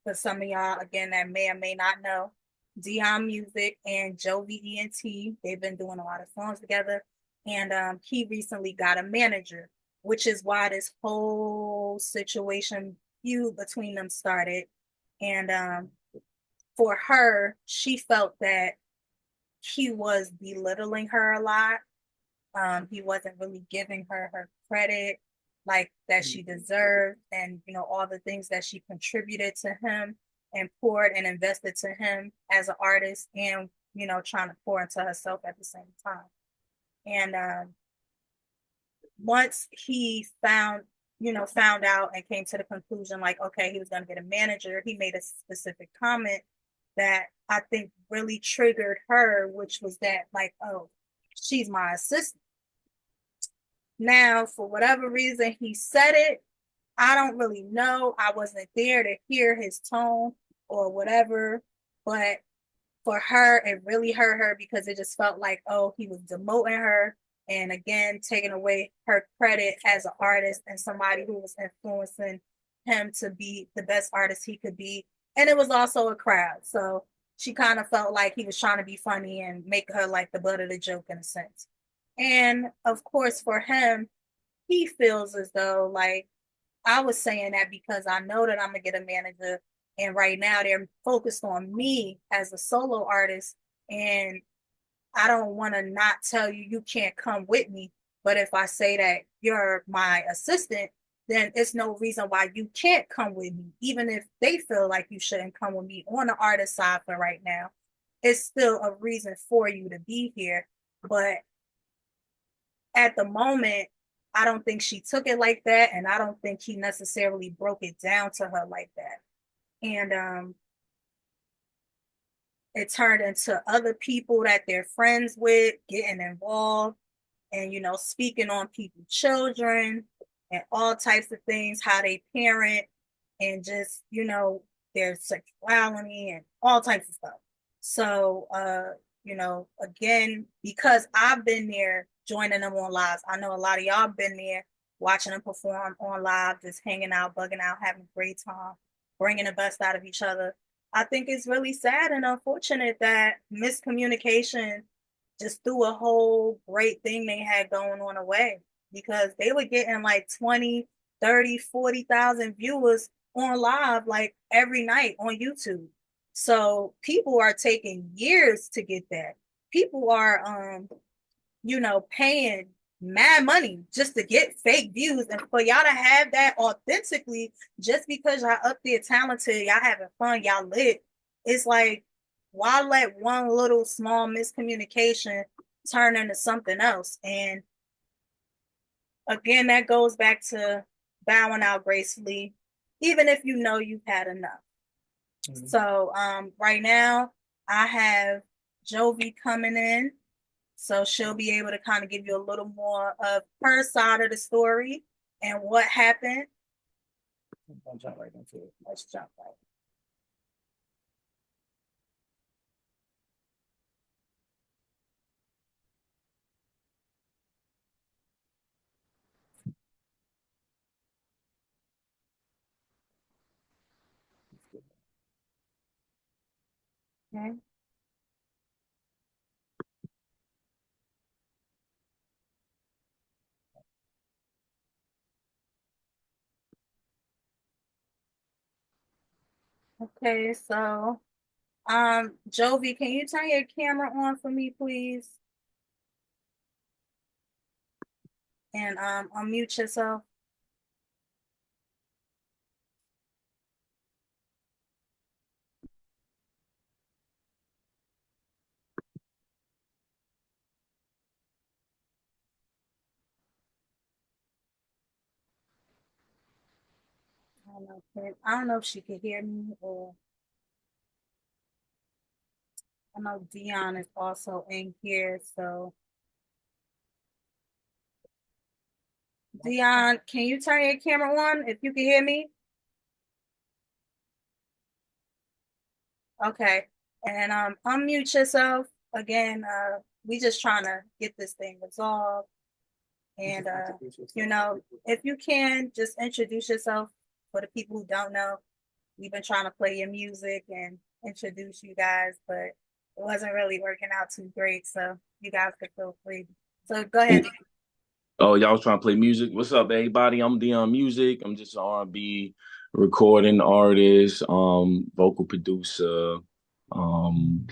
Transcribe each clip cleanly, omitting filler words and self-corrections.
for some of y'all, again, that may or may not know, Dion Music and Jovi ENT, they've been doing a lot of songs together. And he recently got a manager, which is why this whole situation feud between them started. And for her, she felt that he was belittling her a lot. He wasn't really giving her her credit like that she deserved, and all the things that she contributed to him and poured and invested to him as an artist, and trying to pour into herself at the same time. And once he found out and came to the conclusion, like, okay, he was going to get a manager, he made a specific comment that I think really triggered her, which was that, like, oh, she's my assistant. Now, for whatever reason he said it, I don't really know. I wasn't there to hear his tone or whatever, but for her, it really hurt her because it just felt like, oh, he was demoting her and again taking away her credit as an artist and somebody who was influencing him to be the best artist he could be. And it was also a crowd. So she kind of felt like he was trying to be funny and make her like the butt of the joke in a sense. And of course, for him, he feels as though like I was saying that because I know that I'm gonna get a manager, and right now they're focused on me as a solo artist, and I don't want to not tell you you can't come with me. But if I say that you're my assistant, then it's no reason why you can't come with me, even if they feel like you shouldn't come with me on the artist side for right now. It's still a reason for you to be here. But at the moment, I don't think she took it like that, and I don't think he necessarily broke it down to her like that. And it turned into other people that they're friends with getting involved and speaking on people's children and all types of things, how they parent, and just their sexuality and all types of stuff. So again, because I've been there joining them on lives, I know a lot of y'all been there watching them perform on live, just hanging out, bugging out, having a great time, bringing the best out of each other. I think it's really sad and unfortunate that miscommunication just threw a whole great thing they had going on away, because they were getting like 20, 30, 40,000 viewers on live like every night on YouTube. So people are taking years to get that. People are paying mad money just to get fake views, and for y'all to have that authentically just because y'all up there talented, y'all having fun, y'all lit. It's like, why let one little small miscommunication turn into something else? And again, that goes back to bowing out gracefully, even if you know you've had enough. Mm-hmm. So right now I have Jovi coming in, so she'll be able to kind of give you a little more of her side of the story and what happened. I'll jump right into it. Let's jump right. Okay. Okay, so Jovi, can you turn your camera on for me, please? And unmute yourself. I don't know if she could hear me, or I know Dion is also in here. So Dion, can you turn your camera on if you can hear me? Okay. And unmute yourself. Again, we just trying to get this thing resolved. And if you can, just introduce yourself for the people who don't know. we've been trying to play your music and introduce you guys, but it wasn't really working out too great. So you guys could feel free. So go ahead. Oh, y'all was trying to play music. What's up, everybody? I'm Dion Music. I'm just an R&B recording artist, vocal producer, um,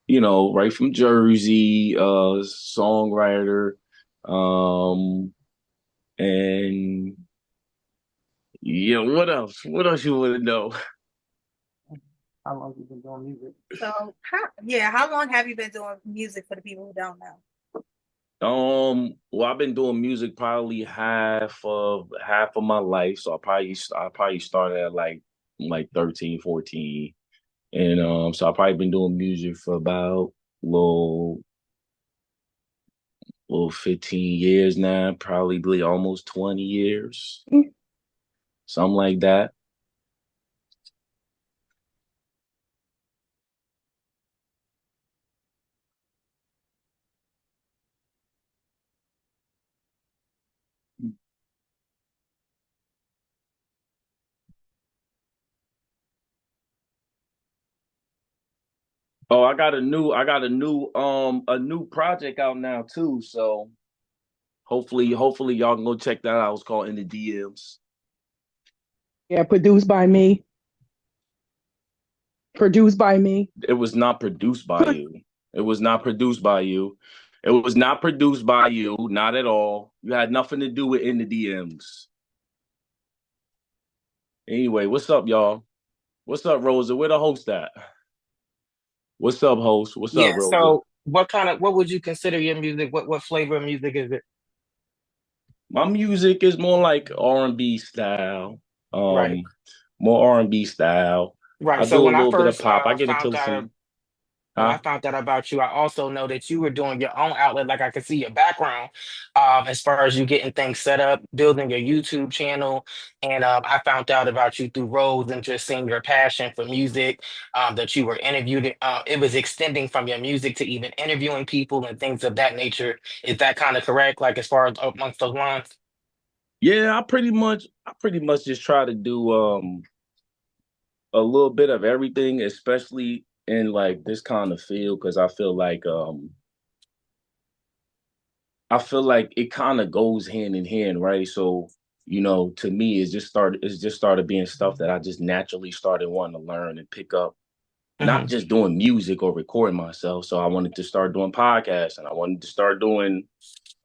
right from Jersey, songwriter, um, and yeah, what else? What else you want to know? How long you been doing music? So how long have you been doing music for the people who don't know? Well, I've been doing music probably half of my life, so I probably started at like 13, 14. And so I've probably been doing music for about little little 15 years now, probably almost 20 years, something like that. Oh, I got a new project out now too. So hopefully y'all can go check that out. It's called In the DMs. Yeah, produced by me. Produced by me. It was not produced by you. It was not produced by you. It was not produced by you, not at all. You had nothing to do with In the DMs. Anyway, what's up, y'all? What's up, Rosa? Where the host at? What's up, host? What's up, Yeah, Rosa? so what would you consider your music? What flavor of music is it? My music is more like R&B style. Right. Um, More R&B style. Right. I So do a when I little bit of first pop. I get found into out some, when I huh? found out about you, I also know that you were doing your own outlet. Like I could see your background, as far as you getting things set up, building your YouTube channel, and I found out about you through roles and just seeing your passion for music. That you were interviewed. It was extending from your music to even interviewing people and things of that nature. Is that kind of correct? Like as far as amongst those lines? Yeah, I pretty much just try to do a little bit of everything, especially in like this kind of field, because I feel like it kind of goes hand in hand, right? So, to me, it's just started being stuff that I just naturally started wanting to learn and pick up, not Hmm. just doing music or recording myself. So I wanted to start doing podcasts and I wanted to start doing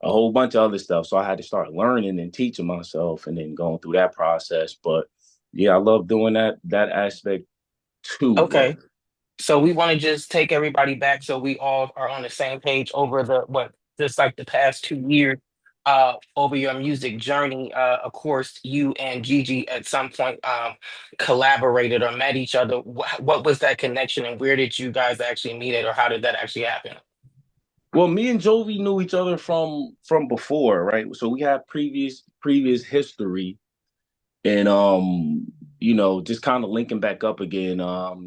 a whole bunch of other stuff. So I had to start learning and teaching myself and then going through that process. But yeah, I love doing that aspect too, though. Okay. So we want to just take everybody back so we all are on the same page over the what just like the past 2 years over your music journey. Of course, you and Gigi at some point collaborated or met each other. What was that connection and where did you guys actually meet it or how did that actually happen? Well, me and Jovi knew each other from before, right? So we had previous history, and just kind of linking back up again,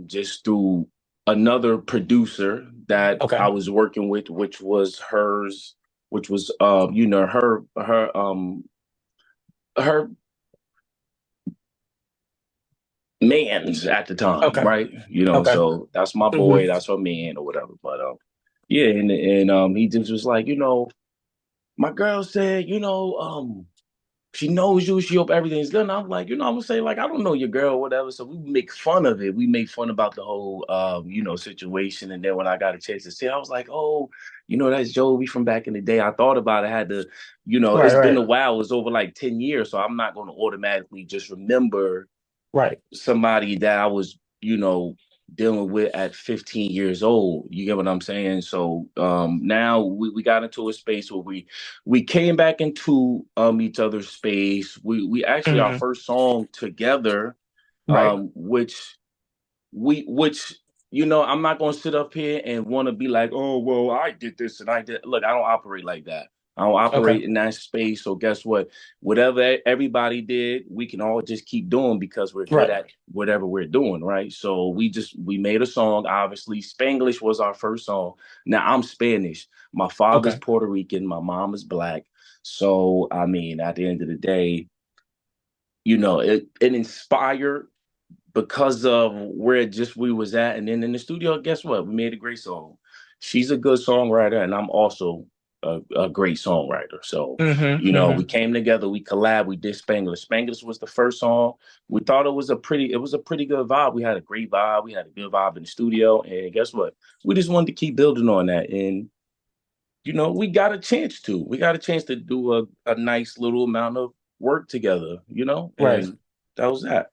just through another producer that I Okay. was working with, which was her man's at the time, Okay. right? Okay. So that's my Hmm. boy, that's her man or whatever. But yeah, and he just was like, my girl said, she knows you. She hope everything's good. And I'm like, I'm gonna say like, I don't know your girl, or whatever. So we make fun of it. We make fun about the whole, situation. And then when I got a chance to see, I was like, oh, that's Joey from back in the day. I thought about it. I had to, Right, it's been right, a while. It's over like 10 years, so I'm not going to automatically just remember right. somebody that I was, dealing with at 15 years old. You get what I'm saying? So now we got into a space where we came back into each other's space. We actually our Hmm. first song together, Right, which I'm not gonna sit up here and want to be like, oh well, I did this and I did. Look, I don't operate like that. I don't okay, operate in that space. So guess what? Whatever everybody did, we can all just keep doing because we're good right, at whatever we're doing, right? So we made a song. Obviously, Spanglish was our first song. Now I'm Spanish. My father's okay, Puerto Rican. My mom is black. So I mean, at the end of the day, it inspired because of where just we was at, and then in the studio, guess what? We made a great song. She's a good songwriter, and I'm also a great songwriter. So, we Hmm. came together, we collabed, we did Spanglish. Spanglish was the first song. We thought it was a pretty good vibe. We had a great vibe. We had a good vibe in the studio, and guess what? We just wanted to keep building on that, and we got a chance to. We got a chance to do a nice little amount of work together, Right. and that was that.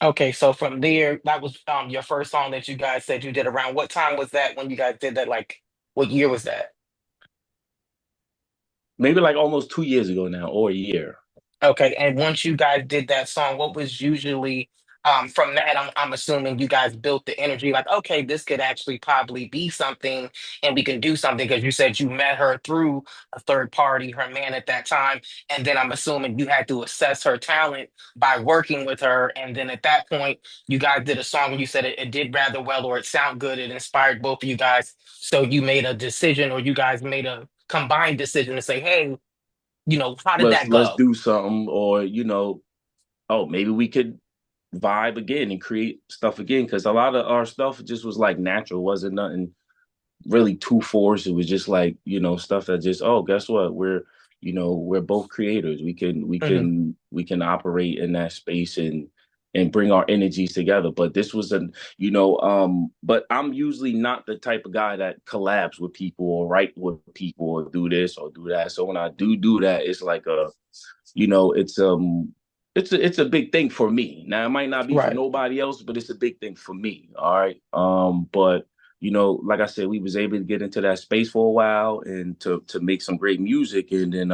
Okay, so from there, that was your first song that you guys said you did around what time was that when you guys did that? Like, what year was that? Maybe like almost 2 years ago now, or a year. Okay, and once you guys did that song, what was usually from that? I'm assuming you guys built the energy, like, okay, this could actually probably be something, and we can do something because you said you met her through a third party, her man at that time, and then I'm assuming you had to assess her talent by working with her, and then at that point, you guys did a song, and you said it did rather well, or it sounded good, it inspired both of you guys, so you made a decision, or you guys made a combined decision to say, hey, how did that Let's go? do something, or oh, maybe we could vibe again and create stuff again, because a lot of our stuff just was like natural, wasn't nothing really too forced. It was just like, stuff that just, oh, guess what? We're both creators. We can operate in that space and bring our energies together. But this was but I'm usually not the type of guy that collabs with people or write with people or do this or do that. So when I do that, it's like you know, it's it's a big thing for me. Now it might not be for Right. nobody else, but it's a big thing for me. All right. But like I said, we was able to get into that space for a while and to make some great music. And then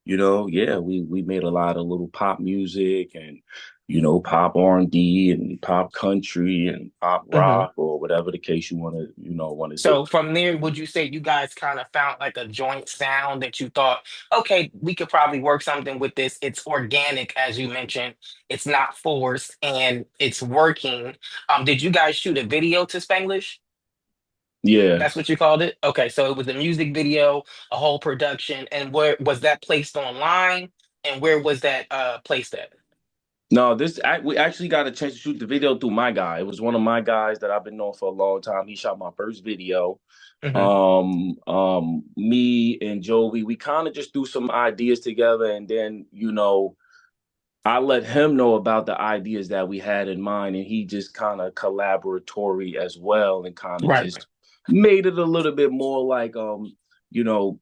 yeah, we made a lot of little pop music and pop R&B and pop country and pop Hmm. rock or whatever the case you want to do. So from there, would you say you guys kind of found like a joint sound that you thought, okay, we could probably work something with this. It's organic, as you mentioned. It's not forced and it's working. Did you guys shoot a video to Spanglish? Yeah. That's what you called it? Okay, so it was a music video, a whole production, and where was that placed online? And where was that placed at? No, we actually got a chance to shoot the video through my guy. It was one of my guys that I've been knowing for a long time. He shot my first video. Hmm. Me and Jovi, we kind of just threw some ideas together, and then I let him know about the ideas that we had in mind, and he just kind of collaboratory as well, and kind of Right. just made it a little bit more like you know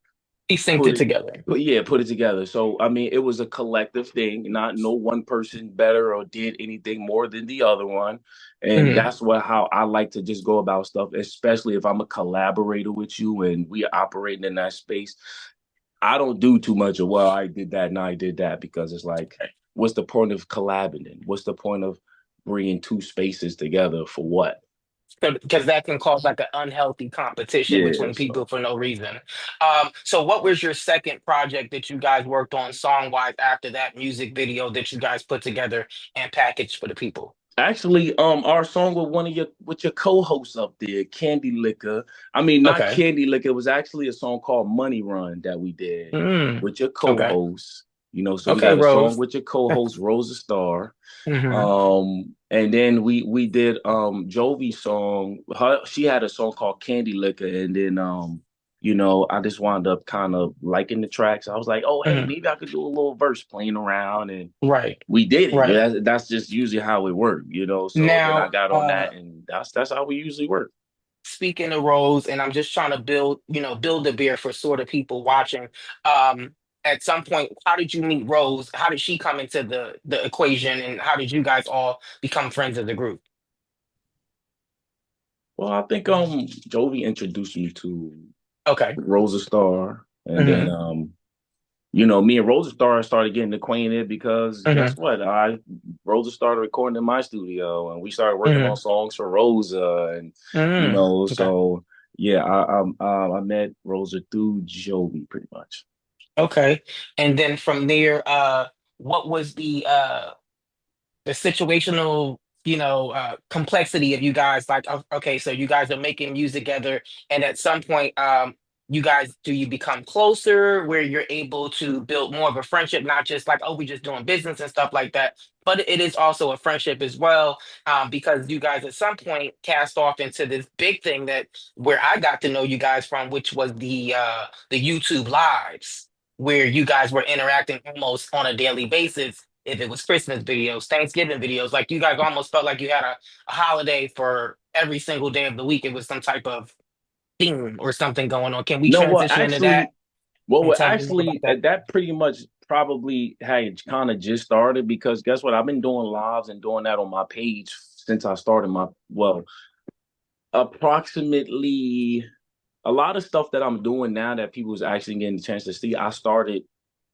He synced put it it together. put it together. So I mean, it was a collective thing, not no one person better or did anything more than the other one. And Hmm. that's how I like to just go about stuff, especially if I'm a collaborator with you and we are operating in that space. I don't do too much of, well, I did that and I did that, because it's like, what's the point of collabing then? What's the point of bringing two spaces together for what? Because that can cause like an unhealthy competition Yeah, between so people for no reason. So what was your second project that you guys worked on song-wise after that music video that you guys put together and packaged for the people? actually, our song with your co-hosts up there, Candy Liquor. I mean, not Okay. Candy Liquor. It was actually a song called Money Run that we did Mm. with your Okay. co-hosts. So we Okay, got a song Rose. with your co-host, Rosa Star. Hmm. And then we did Jovi's song. She had a song called Candy Liquor, and then I just wound up kind of liking the tracks. I was like, oh hey, Hmm. maybe I could do a little verse playing around, and Right. we did it. Right. That's just usually how it worked. So then I Now, got on that, and that's how we usually work. speaking of roles, and I'm just trying to build a beer for sort of people watching. Um, at some point, how did you meet Rose? How did she come into the equation, and how did you guys all become friends as a group? Well, I think Jovi introduced me to Okay. Rosa Star, and then Hmm. me and Rosa Star started getting acquainted because Hmm. guess what? Rosa started recording in my studio, and we started working on Hmm. songs for Rosa, and Okay. so yeah, I met Rosa through Jovi pretty much. Okay. And then from there, what was the situational, complexity of you guys like, okay, so you guys are making music together, and at some point, you guys, do you become closer where you're able to build more of a friendship, not just like, oh, we just doing business and stuff like that, but it is also a friendship as well, because you guys at some point cast off into this big thing that where I got to know you guys from, which was the YouTube lives, where you guys were interacting almost on a daily basis. If it was Christmas videos, Thanksgiving videos, like you guys almost felt like you had a holiday for every single day of the week. It was some type of theme or something going on. Can we No, well, transition into that actually, well, and well, tell me more about actually, that? that pretty much probably had kind of just started because guess what? I've been doing lives and doing that on my page since I started my, well, approximately a lot of stuff that I'm doing now that people's actually getting a chance to see. I started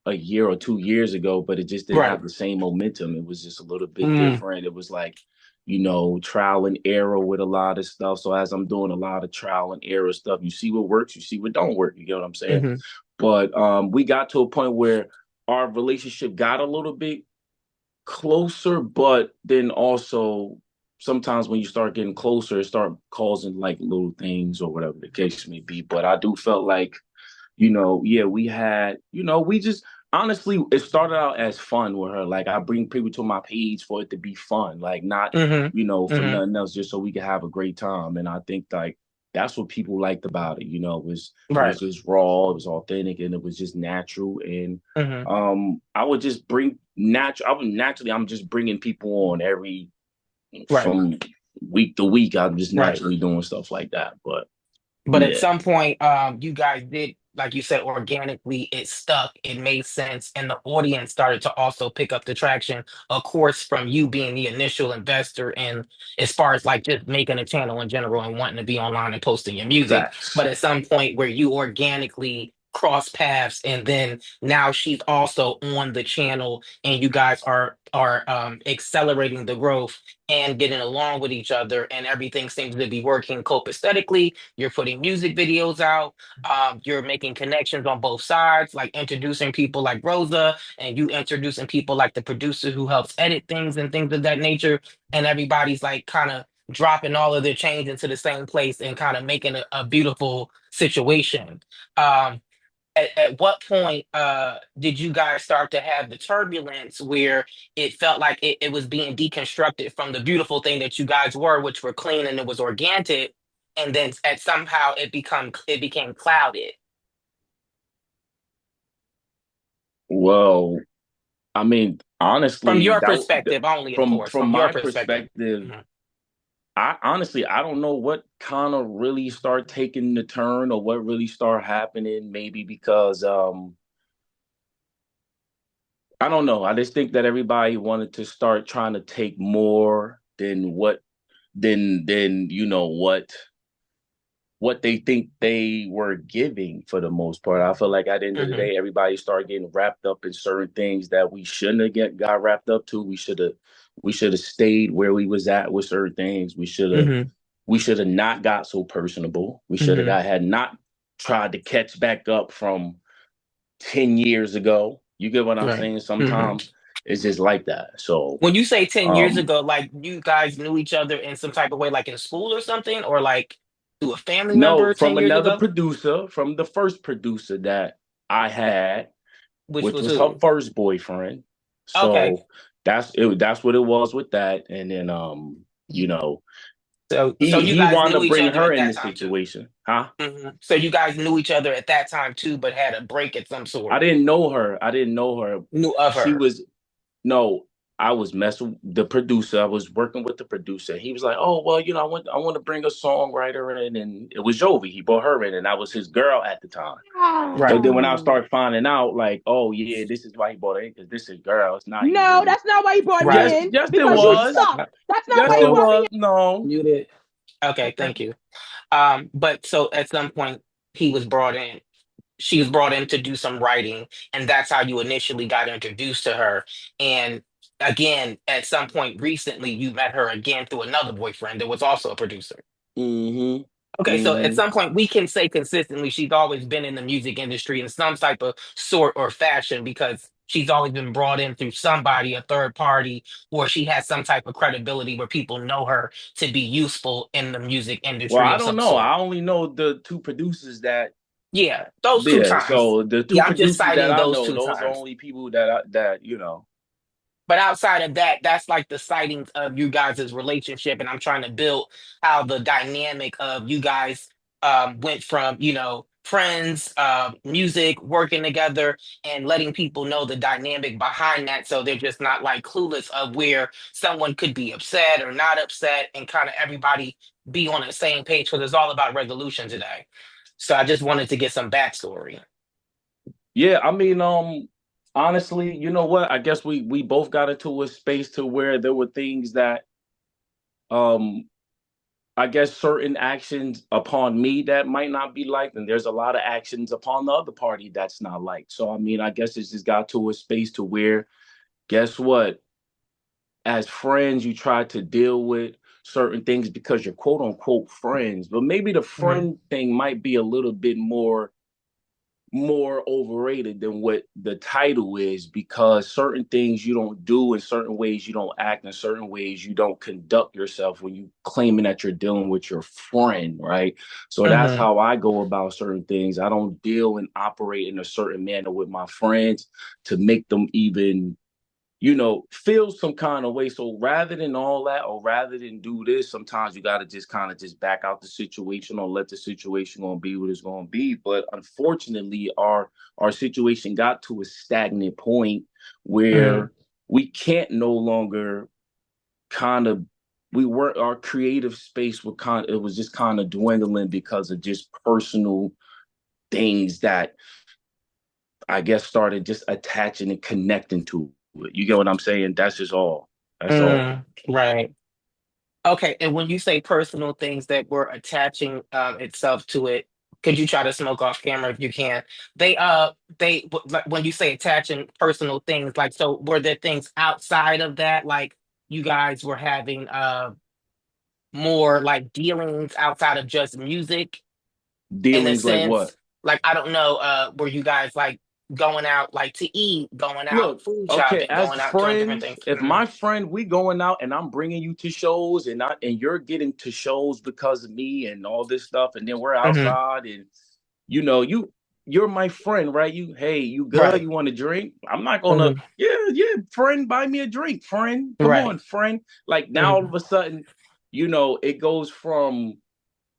a year or 2 years ago, but it just didn't Right. have the same momentum. It was just a little bit Mm, different. It was like, trial and error with a lot of stuff. So as I'm doing a lot of trial and error stuff, you see what works, you see what don't work. You get what I'm saying? hmm. But we got to a point where our relationship got a little bit closer, but then also sometimes when you start getting closer, it start causing like little things or whatever the case may be. But I do felt like yeah, we had, we just honestly, it started out as fun with her. Like I bring people to my page for it to be fun, like not, Hmm. for Hmm. nothing else, just so we could have a great time. And I think like that's what people liked about it. It was Right. just raw, it was authentic, and it was just natural. And Hmm. I would just bring natural. I'm just bringing people on every Right. from week to week. I'm just Right. naturally doing stuff like that. But But at yeah, some point, you guys did, like you said, organically, it stuck, it made sense, and the audience started to also pick up the traction, of course, from you being the initial investor in as far as like just making a channel in general and wanting to be online and posting your music. facts. But at some point where you organically cross paths and then now she's also on the channel and you guys are accelerating the growth and getting along with each other and everything seems to be working copacetically. You're putting music videos out. You're making connections on both sides, like introducing people like Rosa, and you introducing people like the producer who helps edit things and things of that nature. And everybody's like kind of dropping all of their change into the same place and kind of making a beautiful situation. Um, at what point did you guys start to have the turbulence where it felt like it was being deconstructed from the beautiful thing that you guys were, which were clean and it was organic, and then at somehow it became clouded Well, I mean, from honestly, your perspective only, of from course, from from your my perspective. perspective, Mhm. I don't know what kind of really start taking the turn or what really start happening. Maybe because I don't know. I just think that everybody wanted to start trying to take more than than what they think they were giving for the most part. I feel like at the end of the Mhm. day, everybody started getting wrapped up in certain things that we shouldn't have got wrapped up to. We should have stayed where we was at with certain things. Mhm. We should have not got so personable. We should have Mhm. got had not tried to catch back up from 10 years ago. You get what I'm Right. saying? Mhm. Sometimes it's just like that. So When you say 10 years um ago, like you guys knew each other in some type of way, like in school or something, or like through a family no, member from 10 years another ago, producer, from the first producer that I had, which which was was her who? first boyfriend. Okay. So that's what it was with that. And then you know, So you he guys wanted knew to each bring other her at in that the time too. situation. Huh? So you guys knew each other at that time too, but had a break at some I sort. didn't know her. I didn't know her. Knew of She her. was no, I was messing the producer. I was working with the producer. He was like, "Oh well, I want to bring a songwriter in," and it was Jovi. He brought her in, and I was his girl at the time. Right. But then when I Oh. started finding out, like, oh yeah, this is why he brought her in because this is girl. It's not even No, really. that's not why he brought Yes, me Right. in yes, it because you Right. was. suck. That's not Yes, why he it Oh, brought me was. No. you did. Okay, thank you. But so at some point he was brought in. She was brought in to do some writing, and that's how you initially got introduced to her. And again, at some point recently, you met her again through another boyfriend that was also a producer. Mm-hmm. Okay, so at Mm-hmm. some point we can say consistently she's always been in the music industry in some type of sort or fashion because she's always been brought in through somebody, a third party, or she has some type of credibility where people know her to be useful in the music Well, industry I of don't some know. sort. I only know the two producers that Yeah, those two Yeah, times. so the two Yeah, I'm just producers that citing I those know, two those are times. only people that But outside of that, that's like the sightings of you guys' relationship. And I'm trying to build how the dynamic of you guys went from, friends, music, working together, and letting people know the dynamic behind that. So they're just not like clueless of where someone could be upset or not upset and kind of everybody be on the same page because it's all about resolution today. So I just wanted to get some backstory. yeah, I mean, honestly, you know what? I guess we both got into a space to where there were things that um I guess certain actions upon me that might not be liked, and there's a lot of actions upon the other party that's not liked. So I mean, I guess it's just got to a space to where, guess what? As friends, you try to deal with certain things because you're quote unquote friends, but maybe the Mhm. friend thing might be a little bit more overrated than what the title is, because certain things you don't do, in certain ways you don't act, in certain ways you don't conduct yourself when you claiming that you're dealing with your friend, right? So that's Mhm. how I go about certain things. I don't deal and operate in a certain manner with my friends to make them even feel some kind of way. So rather than all that, or rather than do this, sometimes you got to just kind of just back out the situation or let the situation gonna be what it's gonna be. But unfortunately, our situation got to a stagnant point Mhm. where we can't no longer kind of we weren't our creative space would kind it was just kind of dwindling because of just personal things that I guess started just attaching and connecting to it. You get what I'm saying? That's just all. That's all. Right. Okay, and when you say personal things that were attaching itself to it, could you try to smoke off camera if you can? Like, when you say attaching personal things, like, so were there things outside of that, like you guys were having more like dealings outside of just music in a Dealings like what? sense? Like, I don't know, were you guys like going out like to eat, going out Look, food okay, shopping, as going out doing different friends, things? if my friend we going out and I'm bringing you to shows and you're getting to shows because of me and all this stuff, and then we're Hmm. outside and you're my friend, right? You good? Right. You want a drink? I'm not gonna, Hmm. yeah, friend, buy me a drink, friend. Come on, Right. friend. Like now all of Hmm. a sudden, it goes from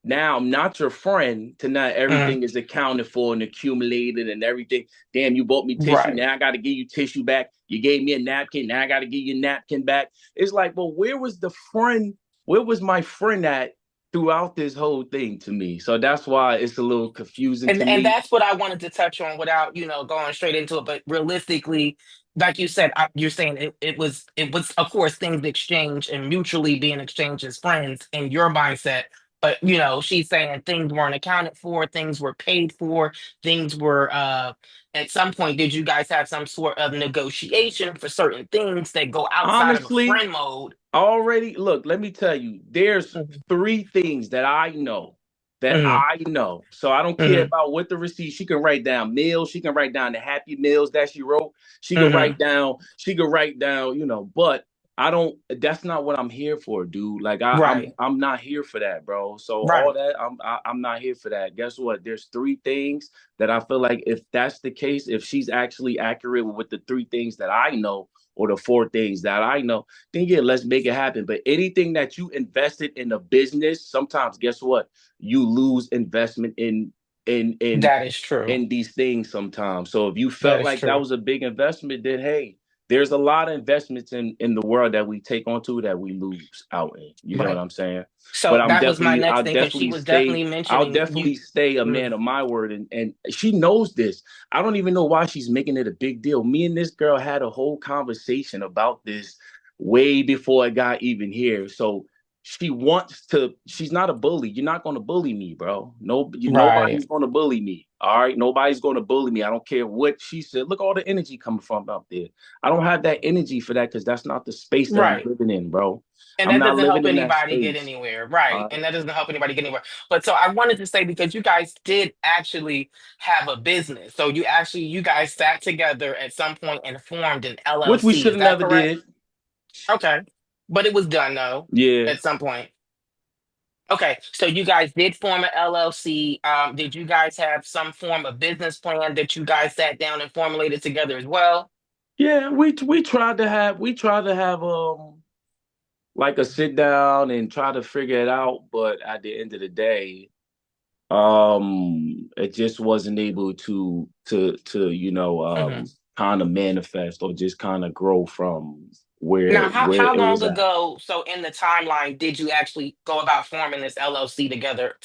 now I'm not your friend to not Hmm. everything is accounted for and accumulated and everything. Damn, you bought me tissue. Right. Now I got to give you tissue back. You gave me a napkin. Now I got to give you a napkin back. It's like, well, where was the friend? Where was my friend at throughout this whole thing to me? So that's why it's a little confusing to And me. that's what I wanted to touch on without, going straight into it. But realistically, like you said, you're saying it was of course things exchanged and mutually being exchanged as friends in your mindset. But she's saying things weren't accounted for, things were paid for, things were at some point, did you guys have some sort of negotiation for certain things that go outside of a Honestly, friend mode? already, look, let me tell you, there's Hmm. three things that I know. That Hmm. I know. So I don't care Hmm. about what the receipt. She can write down meals. She can write down the happy meals that she wrote. Hmm. She could write down, but I don't that's not what I'm here for, dude. Like Right. I'm not here for that, bro. So all Right. that, I'm not here for that. Guess what? There's three things that I feel like if that's the case, if she's actually accurate with the three things that I know or the four things that I know, then yeah, let's make it happen. But anything that you invested in a business, sometimes guess what? You lose investment in in That is true. in these things sometimes. So if you That felt is like that true. was a big investment, then hey, there's a lot of investments in the world that we take onto that we lose out in. You get what Right. I'm saying? But So that was my next thing because she was definitely I'll mentioning you. definitely stay a Mhm. man of my word, and she knows this. I don't even know why she's making it a big deal. Me and this girl had a whole conversation about this way before it got even here. So she's not a bully. You're not going to bully me, bro. Right. Nobody's going to bully me. All right, nobody's going to bully me. I don't care what she said. Look, all the energy coming from out there. I don't have that energy for that because that's not the space that I'm Right. living in, bro. And I'm that not doesn't living help in that anybody get space. anywhere. All Right. right. And that doesn't help anybody get anywhere. But so I wanted to say because you guys did actually have a business. So you guys sat together at some point and formed an Which we LLC. should Is have that never correct? did. Okay. But it was done though Yeah. at some point. Okay, so you guys did form an LLC. Did you guys have some form of business plan that you guys sat down and formulated together as well? Yeah, we tried to have like a sit down and try to figure it out, but at the end of the day, it just wasn't able to Hmm. kind of manifest or just kind of grow from Now, where how it long was at. ago, so in the timeline, did you actually go about forming this LLC together?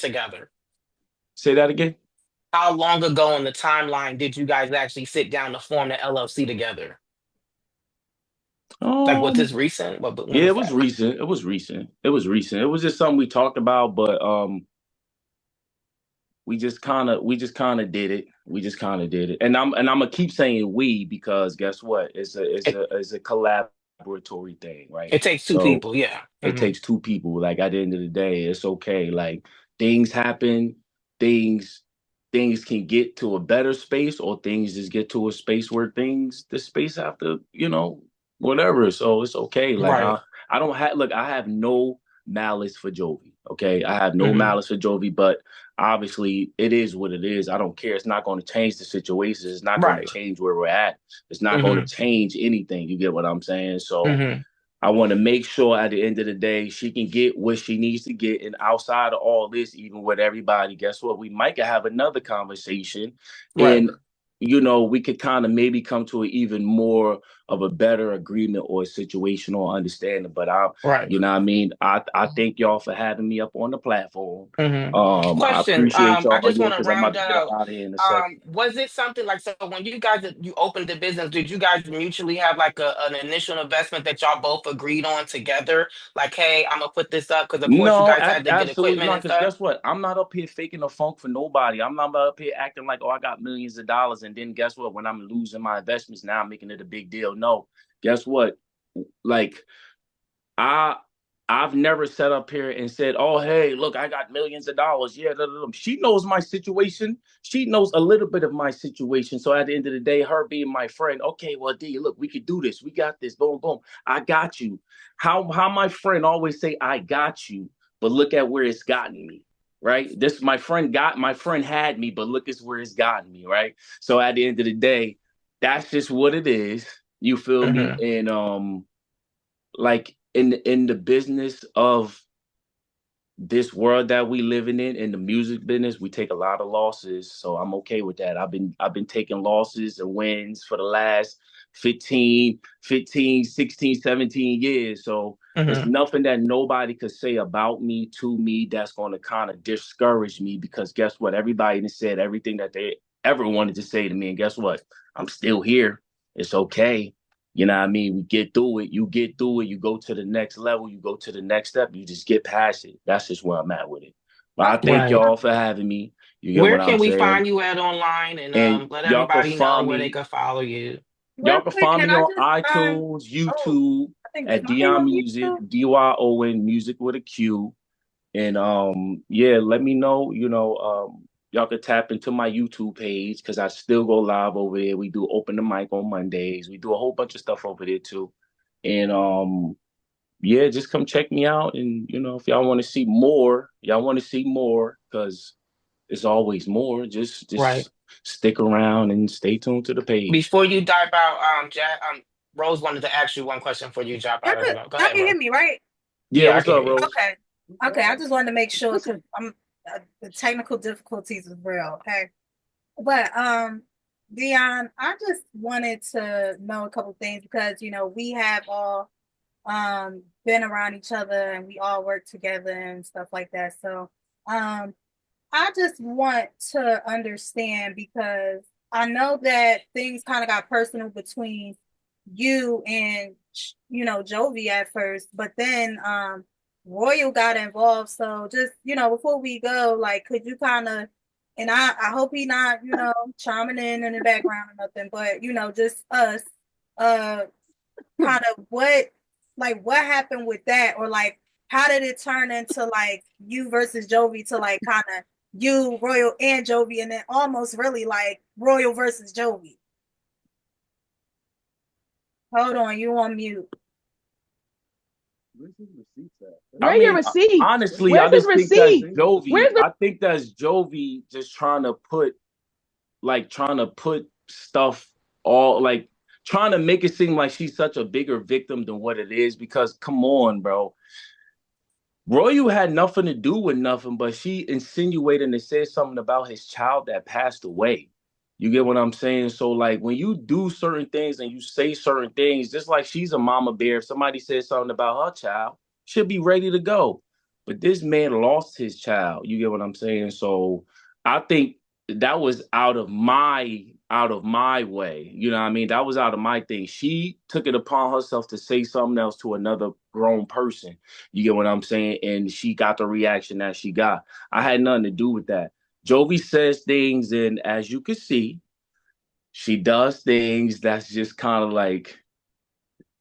Say that again. How long ago in the timeline did you guys actually sit down to form the LLC together? Like, was Um, this recent? When yeah, was it was that? recent. It was recent. It was recent. It was just something we talked about, but we just kind of did it. We just kind of did it. And I'm gonna keep saying we because guess what? It, It's a collaboratory thing, right? it takes two So people, yeah. it Hmm. takes two people. Like at the end of the day, it's okay. Like things happen, things things can get to a better space, or things just get to a space where the space have to, whatever. So it's okay. Like Right. I don't have look, I have no malice for Jovi. Okay. I have no Hmm. malice for Jovi, but obviously it is what it is. I don't care. It's not going to change the situation. It's not going to Right. change where we're at. It's not going to Hmm. change anything. You get what I'm saying? So Hmm. I want to make sure at the end of the day she can get what she needs to get. And outside of all this, even with everybody, guess what? We might have another conversation, Right. and we could kind of maybe come to an even more of a better agreement or a situational understanding. But Right. what I mean, I thank y'all for having me up on the platform. Hmm. I Question. appreciate I y'all, just yeah, want to because I'm about round to get up out. out of here in a second. Was it something like, so when you opened the business, did you guys mutually have like an initial investment that y'all both agreed on together? Like, hey, I'm gonna put this up because of course you No, guys had to get absolutely equipment not. and Because stuff. guess what? I'm not up here faking a funk for nobody. I'm not up here acting like, oh, I got millions of dollars. And then guess what? When I'm losing my investments, now I'm making it a big deal. No, guess what? Like, I I've never sat up here and said, "Oh, hey, look, I got millions of dollars." Yeah, da, da, da. She knows my situation. She knows a little bit of my situation. So at the end of the day, her being my friend, okay, well, D, look, we could do this. We got this. Boom, boom. I got you. How my friend always say, "I got you," but look at where it's gotten me. Right. This my friend had me, but look at where it's gotten me. Right. So at the end of the day, that's just what it is. You feel me? Hmm. And like in the business of this world that we living in the music business, we take a lot of losses, so I'm okay with that. I've been taking losses and wins for the last 16, 17 years, so it's Hmm. nothing that nobody could say about me to me that's going to kind of discourage me, because guess what, everybody has said everything that they ever wanted to say to me, and guess what, I'm still here. It's okay. You know what I mean? We get through it. You get through it. You go to the next level. You go to the next step. You just get past it. That's just where I'm at with it. But I Okay. thank Right. y'all for having me. You get Where what can I'm we saying? find you at online and And let everybody know where they can follow you? Real y'all can quick, find can me I on just iTunes, oh, YouTube, I think is at my name Dion on Music, YouTube? DYON Music with a Q. And yeah, let me know, y'all could tap into my YouTube page because I still go live over there. We do open the mic on Mondays. We do a whole bunch of stuff over there too. And yeah, just come check me out. And if y'all want to see more, because it's always more. Right. Just stick around and stay tuned to the page. Before you dive out, Jack, Rose wanted to ask you one question before you drop Y'all out of could, the Go y'all ahead, can Rose. hear me, right? Yeah, Yeah, I what's can up, hear you. Rose? Okay. Okay, I just wanted to make sure because the technical difficulties is real. Okay. But Dion, I just wanted to know a couple things because we have all been around each other and we all work together and stuff like that. So um I just want to understand because I know that things kind of got personal between you and Jovi at first, but then Royal got involved. So just before we go, like, could you kind of, and I hope he not chiming in the background or nothing, but just us uh kind of what happened with that, or like how did it turn into like you versus Jovi to like kind of you, Royal, and Jovi, and then almost really like Royal versus Jovi. Hold on, you on mute. Where's his receipts at? Where are your receipts? Honestly, I Where's his just think that's receipt? Jovi. Where's the I think that's Jovi just trying to put stuff all like trying to make it seem like she's such a bigger victim than what it is. Because come on, bro, Royal had nothing to do with nothing, but she insinuated and said something about his child that passed away. You get what I'm saying? So, like, when you do certain things and you say certain things, just like she's a mama bear, if somebody says something about her child, she'll be ready to go. But this man lost his child. You get what I'm saying? So, I think that was out of my way. You know what I mean? That was out of my thing. She took it upon herself to say something else to another grown person. You get what I'm saying? And she got the reaction that she got. I had nothing to do with that. Jovi says things, and as you can see, she does things that's just kind of like,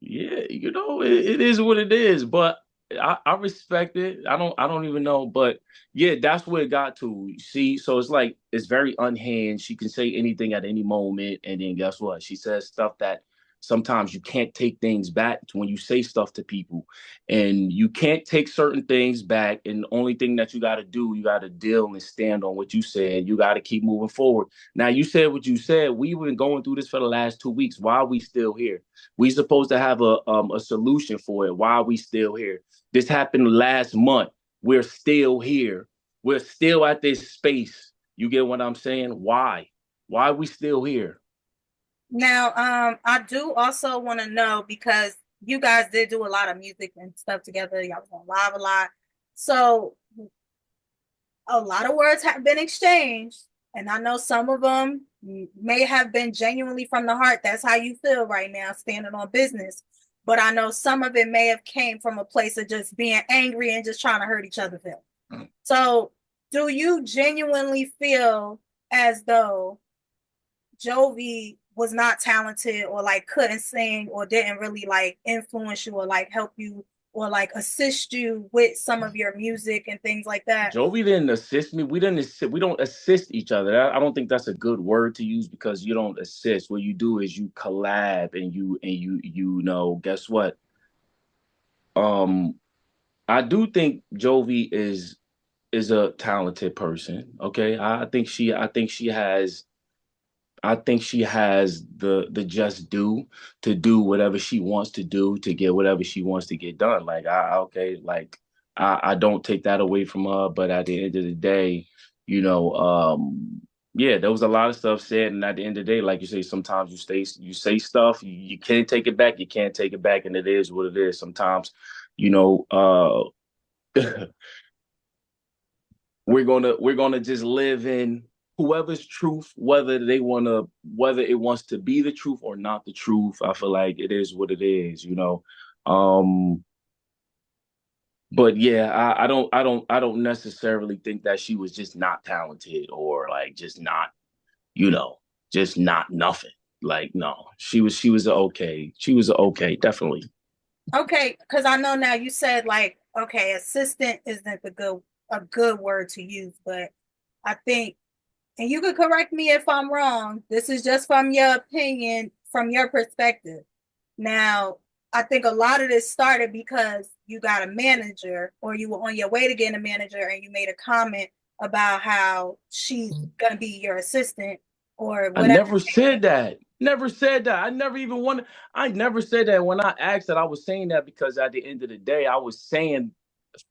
yeah, it is what it is. But I respect it. I don't even know. But yeah, that's where it got to. See, so it's like it's very unhinged. She can say anything at any moment, and then guess what? She says stuff that sometimes you can't take things back when you say stuff to people, and you can't take certain things back. And the only thing that you got to do, you got to deal and stand on what you said. You got to keep moving forward. Now, you said what you said. We've been going through this for the last 2 weeks. Why are we still here? We supposed to have a solution for it. Why are we still here? This happened last month. We're still here. We're still at this space. You get what I'm saying? Why? Why are we still here? Now, I do also want to know because you guys did do a lot of music and stuff together. Y'all was on live a lot. So a lot of words have been exchanged, and I know some of them may have been genuinely from the heart. That's how you feel right now, standing on business. But I know some of it may have came from a place of just being angry and just trying to hurt each other feel. So do you genuinely feel as though Jovi was not talented or like couldn't sing or didn't really like influence you or like help you or like assist you with some of your music and things like that? Jovi didn't assist me. We didn't assist. We don't assist each other. I don't think that's a good word to use because you don't assist. What you do is you collab and you know. Guess what? Um, I do think Jovi is a talented person. Okay, I think she has the just due to do whatever she wants to do to get whatever she wants to get done. Like I don't take that away from her, but at the end of the day, you know, yeah, there was a lot of stuff said, and at the end of the day, like you say, sometimes you say stuff, you can't take it back, you can't take it back, and it is what it is. Sometimes, you know, we're gonna just live in whoever's truth, whether it wants to be the truth or not the truth. I feel like it is what it is, you know. Um, but yeah, I don't necessarily think that she was just not talented or like just not, you know, just not nothing. Like no, she was okay, definitely. Okay, because I know now you said like, okay, assistant isn't a good word to use, but I think, and you could correct me if I'm wrong, this is just from your opinion, from your perspective. Now, I think a lot of this started because you got a manager or you were on your way to getting a manager and you made a comment about how she's gonna be your assistant or I whatever. never said that. Never said that. I never even wanted. I never said that. When I asked that, I was saying that because at the end of the day, I was saying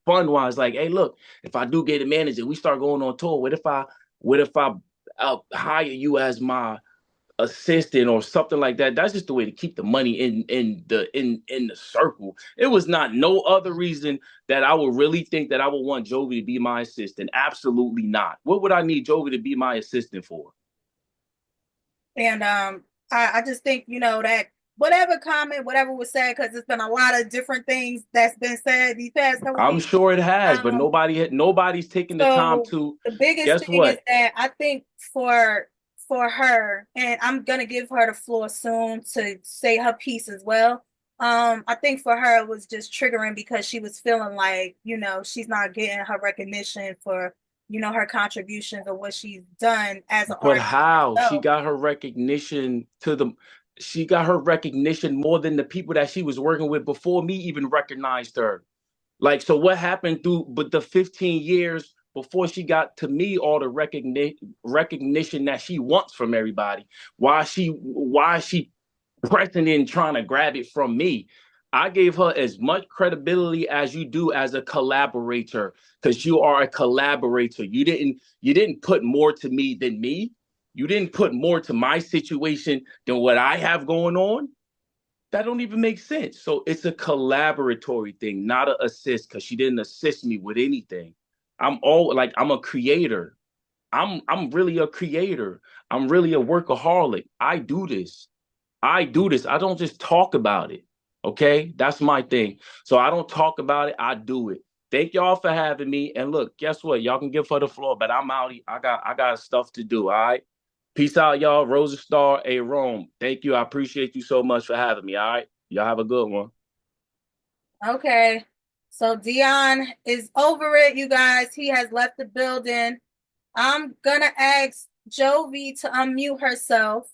fun wise, like, hey, look, if I do get a manager, we start going on tour. What if I hire you as my assistant or something like that? That's just the way to keep the money in the circle. It was not no other reason that I would really think that I would want Jovi to be my assistant. Absolutely not. What would I need Jovi to be my assistant for? And I just think, you know, that whatever comment, whatever was said, because there's been a lot of different things that's been said these past couple I'm weeks. sure it has, but Um, nobody's taking the time so to the biggest guess thing is what? that I think for her, and I'm gonna give her the floor soon to say her piece as well. I think for her it was just triggering because she was feeling like, you know, she's not getting her recognition for, you know, her contributions or what she's done as an But artist how? She herself. got her recognition to the She got her recognition more than the people that she was working with before me even recognized her. Like, so what happened through but the 15 years before she got to me all the recognition that she wants from everybody? Why is she pressing in trying to grab it from me? I gave her as much credibility as you do as a collaborator, because you are a collaborator. You didn't put more to me than me. You didn't put more to my situation than what I have going on. That don't even make sense. So it's a collaboratory thing, not an assist, because she didn't assist me with anything. I'm a creator. I'm really a creator. I'm really a workaholic. I do this. I don't just talk about it. Okay? That's my thing. So I don't talk about it, I do it. Thank y'all for having me. And look, guess what? Y'all can give her the floor, but I'm out. I got stuff to do. All right. Peace out, y'all. Rosa Star, A Rome. Thank you. I appreciate you so much for having me. All right. Y'all have a good one. Okay. So Dion is over it, you guys. He has left the building. I'm gonna ask Jovi to unmute herself.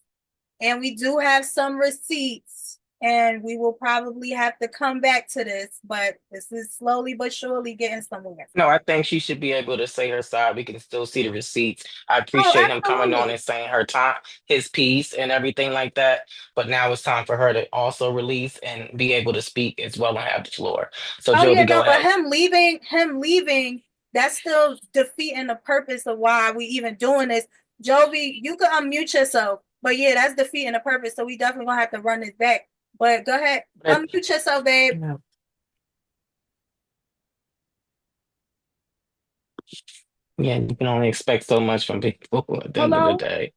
And we do have some receipts, and we will probably have to come back to this, but this is slowly but surely getting somewhere. No, I think she should be able to say her side. We can still see the receipts. I Oh, appreciate him coming on absolutely. and saying her time, his piece, and everything like that. But now it's time for her to also release and be able to speak as well and have the floor. So, Oh yeah, Jovi, no, go but ahead. him leaving, that's still defeating the purpose of why we even doing this. Jovi, you can unmute yourself, but yeah, that's defeating the purpose. So we definitely gonna have to run this back. But go ahead, But, unmute yourself, babe. yeah, you can only expect so much from people at the end of the Hello? day.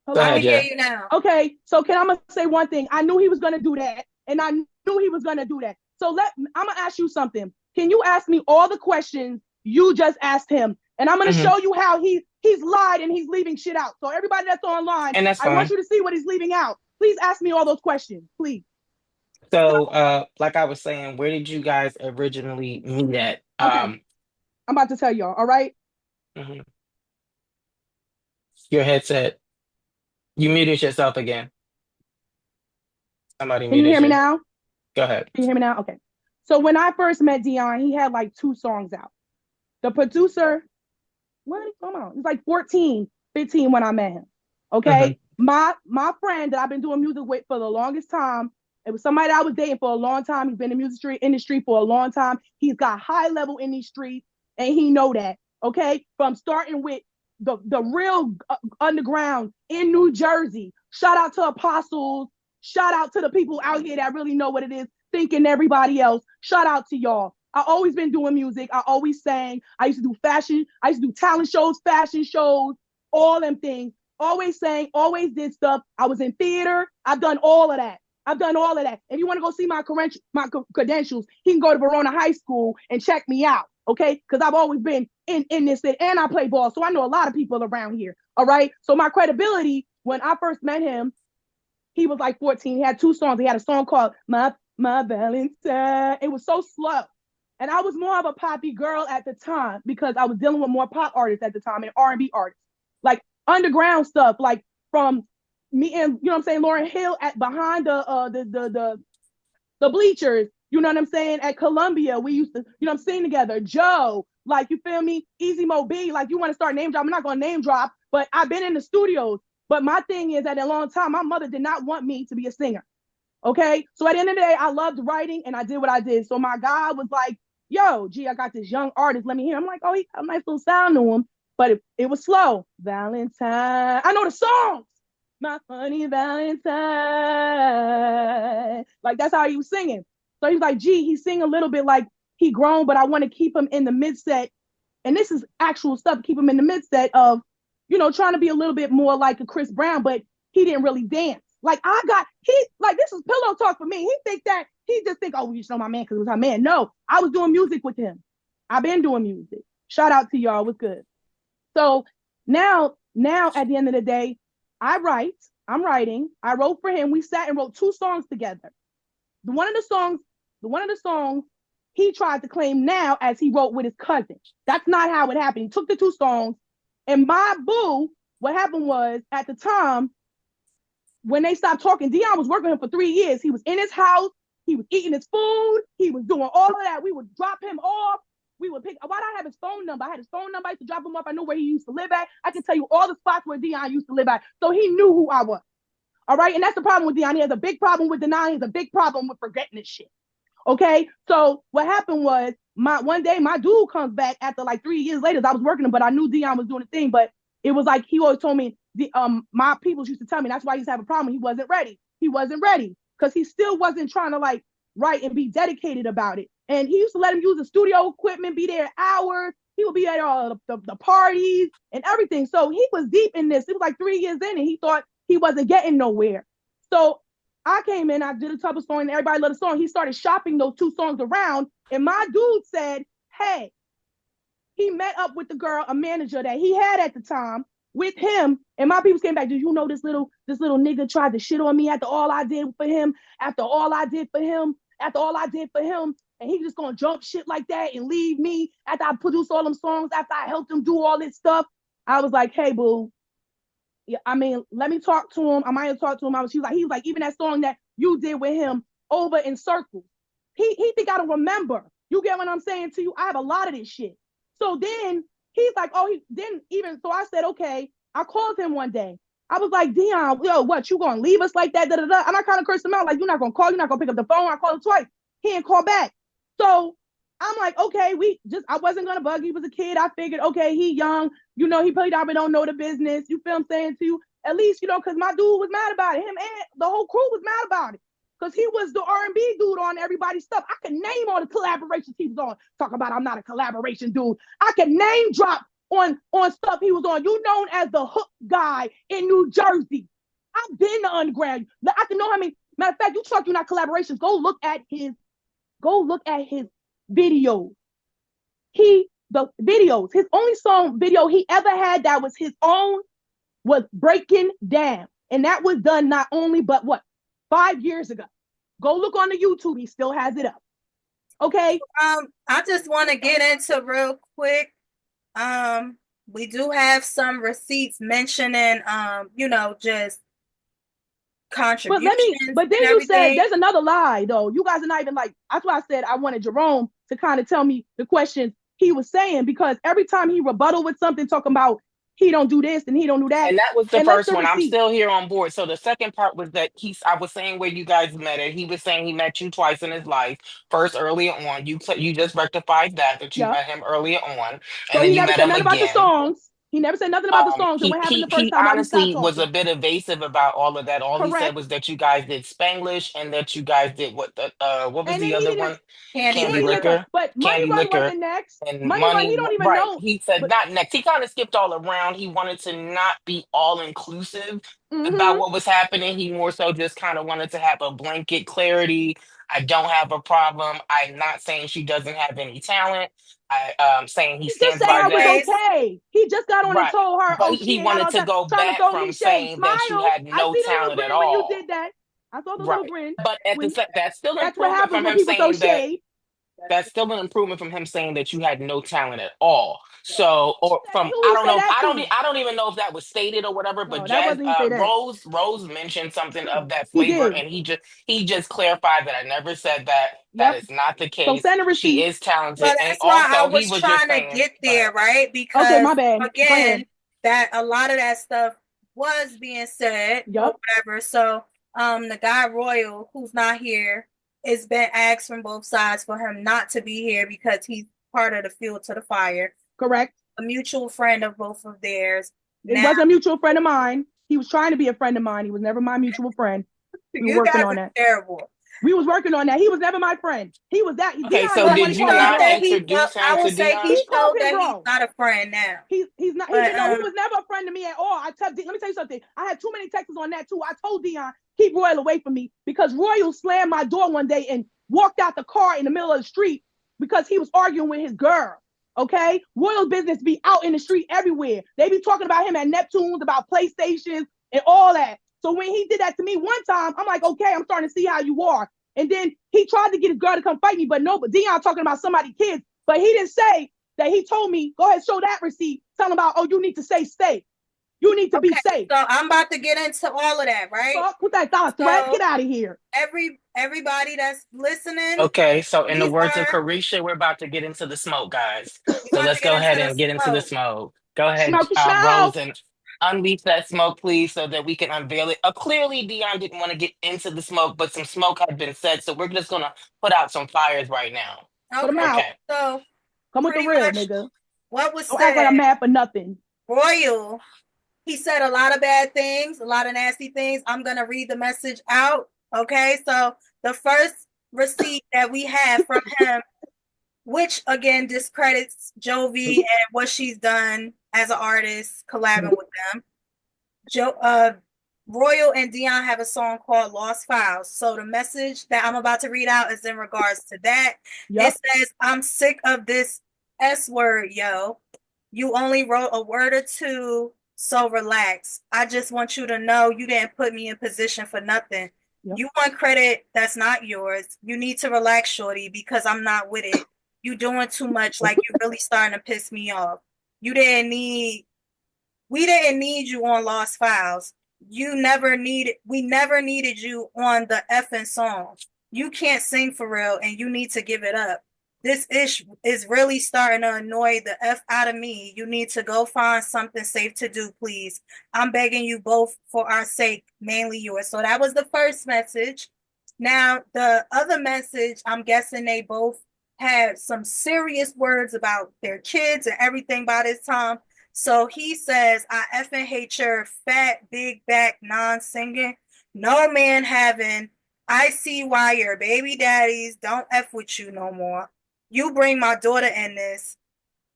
Go I Hello? ahead, can hear yeah. you now. Okay, so can I must say one thing? I knew he was gonna do that, and I knew he was gonna do that. So I'm gonna ask you something. Can you ask me all the questions you just asked him? And I'm gonna Hmm. show you how he's lied and he's leaving shit out. So everybody that's online, And that's I want fine. you to see what he's leaving out. Please ask me all those questions, please. So, like I was saying, where did you guys originally meet at? Okay, I'm about to tell y'all. All right. Mhm. Your headset. You muted yourself again. Somebody Can you muted hear me you. now? Go ahead. Can you hear me now? Okay. So when I first met Dion, he had like 2 songs out. The producer, what? Come on. It's like 14, 15 when I met him. Hmm. Okay. My friend that I've been doing music with for the longest time, it was somebody that I was dating for a long time. He's been in the music industry for a long time. He's got high level in these streets, and he know that. Okay. From starting with the real underground in New Jersey. Shout out to Apostles. Shout out to the people out here that really know what it is, thinking everybody else. Shout out to y'all. I always been doing music. I always sang. I used to do fashion. I used to do talent shows, fashion shows, all them things. Always sang, always did stuff. I was in theater. I've done all of that. I've done all of that. If you want to go see my credentials, he can go to Verona High School and check me out. Okay, because I've always been in this thing, and I play ball, so I know a lot of people around here. All right, so my credibility when I first met him, he was like 14. He had 2 songs. He had a song called My Valentine. It was so slow. And I was more of a poppy girl at the time because I was dealing with more pop artists at the time and R&B artists. Like underground stuff, like from me and you know what I'm saying, Lauren Hill at behind the bleachers, you know what I'm saying? At Columbia, we used to, you know what I'm saying, together. Joe, like you feel me? Easy Mo B, like you want to start name drop. I'm not gonna name drop, but I've been in the studios. But my thing is, at a long time, my mother did not want me to be a singer. Okay. So at the end of the day, I loved writing and I did what I did. So my guy was like, yo, gee, I got this young artist. Let me hear. I'm like, oh, he got a nice little sound to him. But it was slow. Valentine. I know the songs. My funny Valentine. Like that's how he was singing. So he was like, gee, he's singing a little bit like he grown, but I want to keep him in the mid set. And this is actual stuff, keep him in the mid set of, trying to be a little bit more like a Chris Brown, but he didn't really dance. Like this is pillow talk for me. He just think, oh, we just know my man because it was my man. No, I was doing music with him. I've been doing music. Shout out to y'all. It was good. So now at the end of the day, I'm writing. I wrote for him. We sat and wrote 2 songs together. The one of the songs he tried to claim now as he wrote with his cousin. That's not how it happened. He took the 2 songs, and my boo, what happened was at the time, when they stopped talking, Dion was working with him for 3 years. He was in his house. He was eating his food. He was doing all of that. We would drop him off. We would pick. Why did I have his phone number? I had his phone number. I used to drop him off. I knew where he used to live at. I can tell you all the spots where Dion used to live at. So he knew who I was. All right. And that's the problem with Dion. He has a big problem with denying. He has a big problem with forgetting this shit. Okay. So what happened was one day my dude comes back after like 3 years later. I was working him, but I knew Dion was doing the thing. But it was like he always told me, my people used to tell me that's why he used to have a problem. He wasn't ready. He wasn't ready because he still wasn't trying to like write and be dedicated about it. And he used to let him use the studio equipment, be there hours. He would be at all the parties and everything. So he was deep in this. It was like 3 years in, and he thought he wasn't getting nowhere. So I came in, I did a type of song, and everybody loved the song. He started shopping those 2 songs around, and my dude said, hey, he met up with the girl, a manager that he had at the time, with him, and my people came back. Do you know this little nigga tried to shit on me after all I did for him, after all I did for him, and he just gonna jump shit like that and leave me after I produce all them songs, after I helped him do all this stuff. I was like, hey, boo, yeah, I mean, let me talk to him. I might have talked to him. He was like, even that song that you did with him, Over in Circles. He think I don't remember. You get what I'm saying to you? I have a lot of this shit. So then he's like, oh, he didn't even. So I said, okay. I called him one day. I was like, Dion, yo, what? You gonna leave us like that? Da, da, da. And I kind of cursed him out, like, you're not gonna call, you're not gonna pick up the phone. I called him twice. He didn't call back. So I'm like, okay, I wasn't gonna bug. He was a kid. I figured, okay, he young, he probably don't know the business. You feel I'm saying to you? At least, because my dude was mad about it. Him and the whole crew was mad about it. Because he was the R&B dude on everybody's stuff. I could name all the collaborations he was on. Talk about I'm not a collaboration dude. I could name drop on stuff he was on. You known as the hook guy in New Jersey. I've been the underground. I can know how many. Matter of fact, you talk, you're not collaborations. Go look at his videos. The videos. His only song video he ever had that was his own was Breaking Down. And that was done not only, but 5 years ago. Go look on the YouTube. He still has it up. Okay. I just want to get into real quick. We do have some receipts mentioning, just contributions. But then you said there's another lie, though. You guys are not even like, that's why I said I wanted Jerome to kind of tell me the questions he was saying, because every time he rebuttal with something talking about he don't do this and he don't do that. And that was the first one. I'm still here on board. So the second part was that I was saying where you guys met it. He was saying he met you twice in his life. First, earlier on, you just rectified that you met him earlier on. So and he never said nothing about the songs. He never said nothing about the songs. And what happened the first time? He honestly was a bit evasive about all of that. All he said was that you guys did Spanglish and that you guys did what was the other one? Candy Liquor. But Money Run wasn't next. And Money Run, he don't even know. He said not next. He kind of skipped all around. He wanted to not be all inclusive about what was happening. He more so just kind of wanted to have a blanket clarity. I don't have a problem. I'm not saying she doesn't have any talent. I saying he stands by that. Okay. He just got on and told her, but he wanted to go back from saying that you had no talent at all. When you did that. I saw the little grin. But that's still an improvement from him saying that. That's still an improvement from him saying that you had no talent at all. So, or from I don't even know if that was stated or whatever. But Rose mentioned something of that flavor, and he just clarified that I never said that. That is not the case. So she is talented, but that's why I was trying to get there, right? Because my bad. Again, that a lot of that stuff was being said, or whatever. So, the guy Royal, who's not here, it's been asked from both sides for him not to be here because he's part of the fuel to the fire. Correct. A mutual friend of both of theirs. It wasn't a mutual friend of mine. He was trying to be a friend of mine. He was never my mutual friend. We were working on that. Terrible. We was working on that. He was never my friend. He was that. Okay, so did you not introduce him? I would say he showed that he's not a friend now. He's not. He was never a friend to me at all. Let me tell you something. I had too many texts on that too. I told Dion, keep Royal away from me, because Royal slammed my door one day and walked out the car in the middle of the street because he was arguing with his girl. Okay, Royal's business be out in the street everywhere. They be talking about him at Neptune's, about PlayStations and all that. So when he did that to me one time, I'm like, okay, I'm starting to see how you are. And then he tried to get his girl to come fight me, but Dion talking about somebody's kids, but he didn't say that. He told me, go ahead, show that receipt. Tell him about, oh, you need to say stay. You need to be safe. So I'm about to get into all of that, right? Fuck with that thought threat. Get out of here. Everybody that's listening. Okay, so in the these words of are- Carisha, we're about to get into the smoke, guys. we So about let's to get go into ahead the and get into the smoke. smoke. Go ahead, Smoky smoke. Rose, and unleash that smoke, please, so that we can unveil it. Clearly, Dion didn't want to get into the smoke, but some smoke had been set, so we're just gonna put out some fires right now. Put them out. Okay. So come with the pretty real, much nigga. what was Don't act like I'm said, mad for nothing. Royal, he said a lot of bad things, a lot of nasty things. I'm gonna read the message out. Okay, so the first receipt that we have from him, which again discredits Jovi and what she's done as an artist, collabing with them. Royal and Dion have a song called Lost Files. So the message that I'm about to read out is in regards to that. Yep. It says, I'm sick of this S word, yo. You only wrote a word or two, so relax. I just want you to know you didn't put me in position for nothing. Yep. You want credit that's not yours. You need to relax, shorty, because I'm not with it. You doing too much, like you really starting to piss me off. We didn't need you on Lost Files. We never needed you on the effing song. You can't sing for real and you need to give it up. This ish is really starting to annoy the F out of me. You need to go find something safe to do, please. I'm begging you both for our sake, mainly yours. So that was the first message. Now, the other message, I'm guessing they both had some serious words about their kids and everything by this time. So he says, I effing hate your fat, big back, non-singing, no man having. I see why your baby daddies don't F with you no more. You bring my daughter in this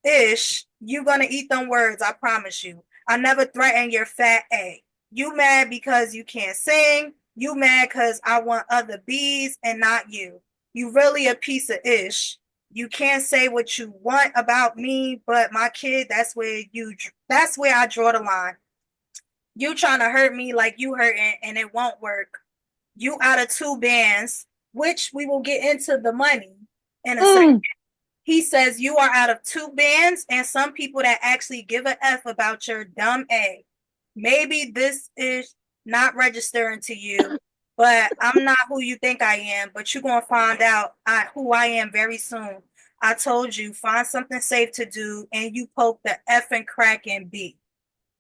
ish, you gonna eat them words, I promise you. I never threaten your fat A. You mad because you can't sing. You mad because I want other bees and not you. You really a piece of ish. You can't say what you want about me, but my kid, that's where I draw the line. You trying to hurt me like you hurting and it won't work. You out of 2 bands, which we will get into the money in a second. He says you are out of 2 bands and some people that actually give a F about your dumb A. Maybe this is not registering to you, but I'm not who you think I am, but you're going to find out who I am very soon. I told you, find something safe to do, and you poke the F and Kraken B.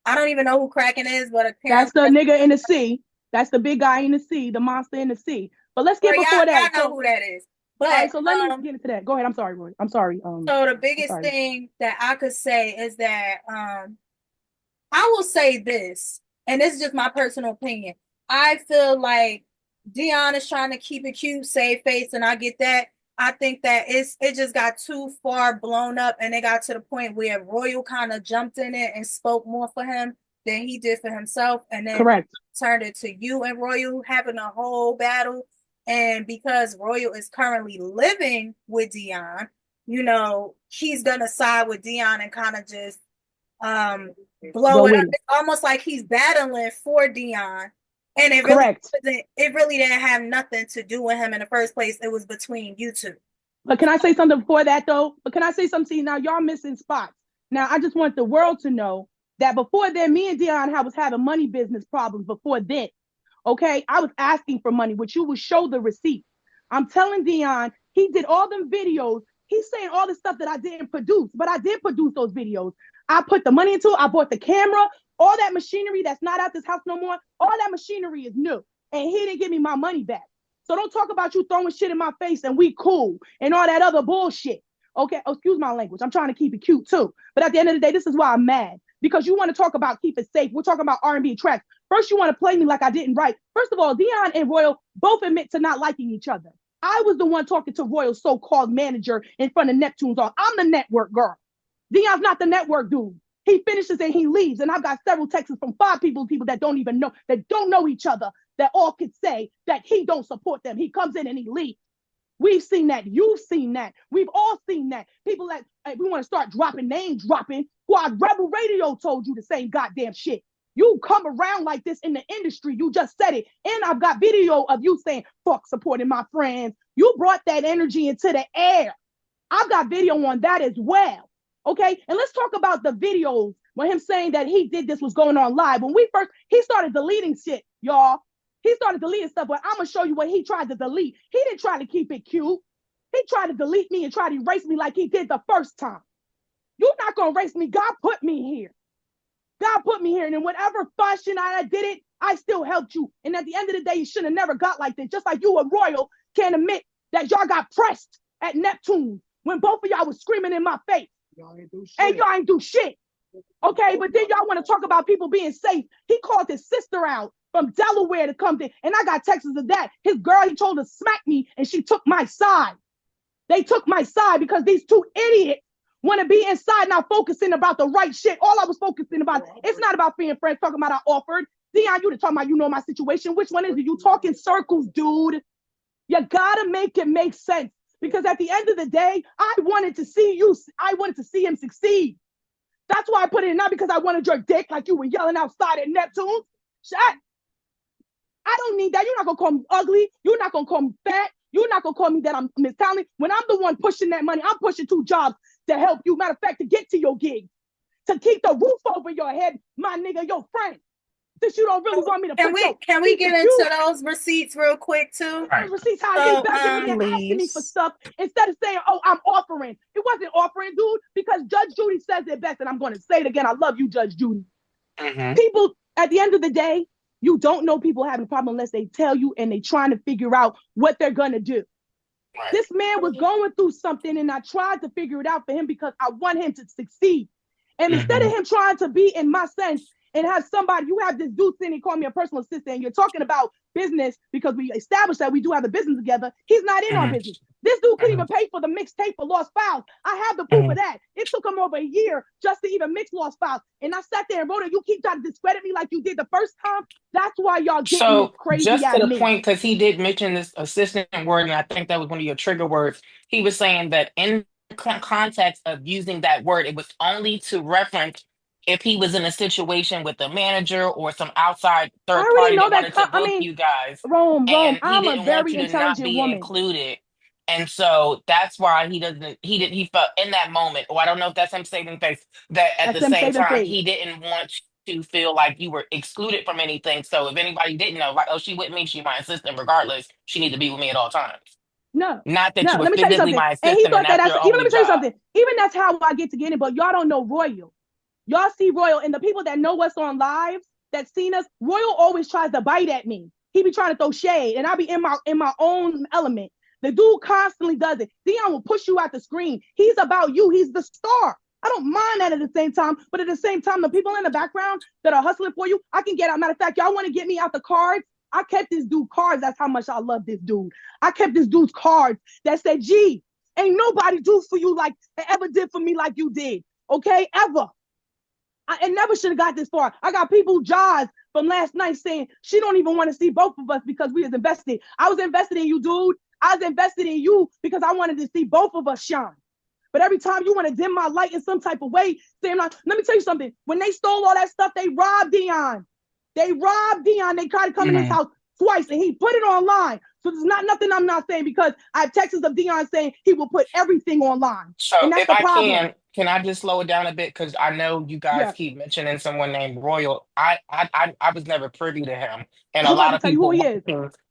I don't even know who Kraken is, but apparently that's the nigga in the sea. That's the big guy in the sea, the monster in the sea. But let's get before that. Y'all know who that is. But all right, so let me get into that. Go ahead. I'm sorry, Roy. I'm sorry. So the biggest thing that I could say is that I will say this, and this is just my personal opinion. I feel like Dion is trying to keep it cute, save face, and I get that. I think that it just got too far blown up, and it got to the point where Royal kind of jumped in it and spoke more for him than he did for himself, and then correct turned it to you and Royal having a whole battle. And because Royal is currently living with Dion, you know, he's gonna side with Dion and kind of just blow it up. It's almost like he's battling for Dion. And it really didn't have nothing to do with him in the first place. It was between you two. But can I say something before that though? But can I say something? Now y'all missing spots. Now I just want the world to know that before then, me and Dion was having money business problems before then. Okay, I was asking for money, which you will show the receipt. I'm telling Dion, he did all them videos. He's saying all the stuff that I didn't produce, but I did produce those videos. I put the money into it. I bought the camera, all that machinery that's not at this house no more. All that machinery is new, and he didn't give me my money back. So don't talk about you throwing shit in my face and we cool and all that other bullshit. Okay, excuse my language. I'm trying to keep it cute too. But at the end of the day, this is why I'm mad. Because you want to talk about keep it safe. We're talking about R&B tracks. First, you want to play me like I didn't write. First of all, Dion and Royal both admit to not liking each other. I was the one talking to Royal's so-called manager in front of Neptune's on. I'm the network girl. Dion's not the network dude. He finishes and he leaves. And I've got several texts from 5 people that don't even know, that don't know each other, that all could say that he don't support them. He comes in and he leaves. We've seen that. You've seen that. We've all seen that. People that we want to start name dropping. Squad Rebel Radio told you the same goddamn shit. You come around like this in the industry. You just said it. And I've got video of you saying, fuck supporting my friends. You brought that energy into the air. I've got video on that as well. Okay. And let's talk about the videos when him saying that he did this was going on live. When he started deleting shit, y'all. He started deleting stuff, but I'm going to show you what he tried to delete. He didn't try to keep it cute. He tried to delete me and try to erase me like he did the first time. You're not going to erase me. God put me here. God put me here. And in whatever fashion I did it, I still helped you. And at the end of the day, you should have never got like this. Just like you, a royal, can't admit that y'all got pressed at Neptune when both of y'all was screaming in my face. Y'all ain't do shit. And y'all ain't do shit. Okay, but then y'all want to talk about people being safe. He called his sister out from Delaware to come there. And I got texts of that. His girl, he told her to smack me, and she took my side. They took my side because these two idiots want to be inside, not focusing about the right shit. All I was focusing about, it's not about being friends, talking about I offered. Dion, you talking about you know my situation. Which one is it? You talking circles, dude. You gotta make it make sense. Because at the end of the day, I wanted to see him succeed. That's why I put it in, not because I wanted your dick like you were yelling outside at Neptune. Shut. I don't need that. You're not gonna call me ugly. You're not gonna call me fat. You're not gonna call me that I'm mistalented. When I'm the one pushing that money, I'm pushing 2 jobs to help you. Matter of fact, to get to your gig, to keep the roof over your head, my nigga, your friend. Since you don't really want me to can we get into those receipts real quick too? Right. Receipts, how he begging me and asking me for stuff instead of saying, "Oh, I'm offering." It wasn't offering, dude, because Judge Judy says it best, and I'm going to say it again. I love you, Judge Judy. People, at the end of the day, you don't know people having a problem unless they tell you and they trying to figure out what they're gonna do. Right. This man was going through something, and I tried to figure it out for him because I want him to succeed. And instead of him trying to be in my sense and have somebody, you have this dude sitting and call me a personal assistant, and you're talking about business because we established that we do have a business together. He's not in our business. This dude couldn't even pay for the mixtape for Lost Files. I have the proof of that. It took him over a year just to even mix Lost Files. And I sat there and wrote it. You keep trying to discredit me like you did the first time. That's why y'all getting this crazy. Just to the point, because he did mention this assistant word, and I think that was one of your trigger words. He was saying that in context of using that word, it was only to reference if he was in a situation with a manager or some outside third party that wanted to book you guys. Rome, and I'm he a didn't very want you to not intelligent be woman. included. And so that's why he felt in that moment, or I don't know if that's him saving face, that at the same time, he didn't want to feel like you were excluded from anything. So if anybody didn't know, like, oh, she with me, she my assistant, regardless, she need to be with me at all times. No. Not that you were let me tell you physically something. my And assistant, he thought and that's your only let me tell you job. something. Even that's how I get to get it, but y'all don't know Royal. Y'all see Royal, and the people that know us on lives that seen us, Royal always tries to bite at me. He be trying to throw shade, and I be in my own element. The dude constantly does it. Dion will push you out the screen. He's about you. He's the star. I don't mind that at the same time, but at the same time, the people in the background that are hustling for you, I can get out. Matter of fact, y'all want to get me out the cards? I kept this dude cards. That's how much I love this dude. I kept this dude's cards that said, "Gee, ain't nobody do for you like ever did for me like you did. Okay, ever. I never should have got this far." I got people, Jaws, from last night saying she don't even want to see both of us because we was invested. I was invested in you, dude. I was invested in you because I wanted to see both of us shine. But every time you want to dim my light in some type of way, saying, let me tell you something. When they stole all that stuff, they robbed Dion. They tried to come in his house twice, and he put it online. So there's not nothing I'm not saying, because I have texts of Dion saying he will put everything online. So and that's if the I problem. can I just slow it down a bit? Because I know you guys keep mentioning someone named Royal. I was never privy to him. And a lot of people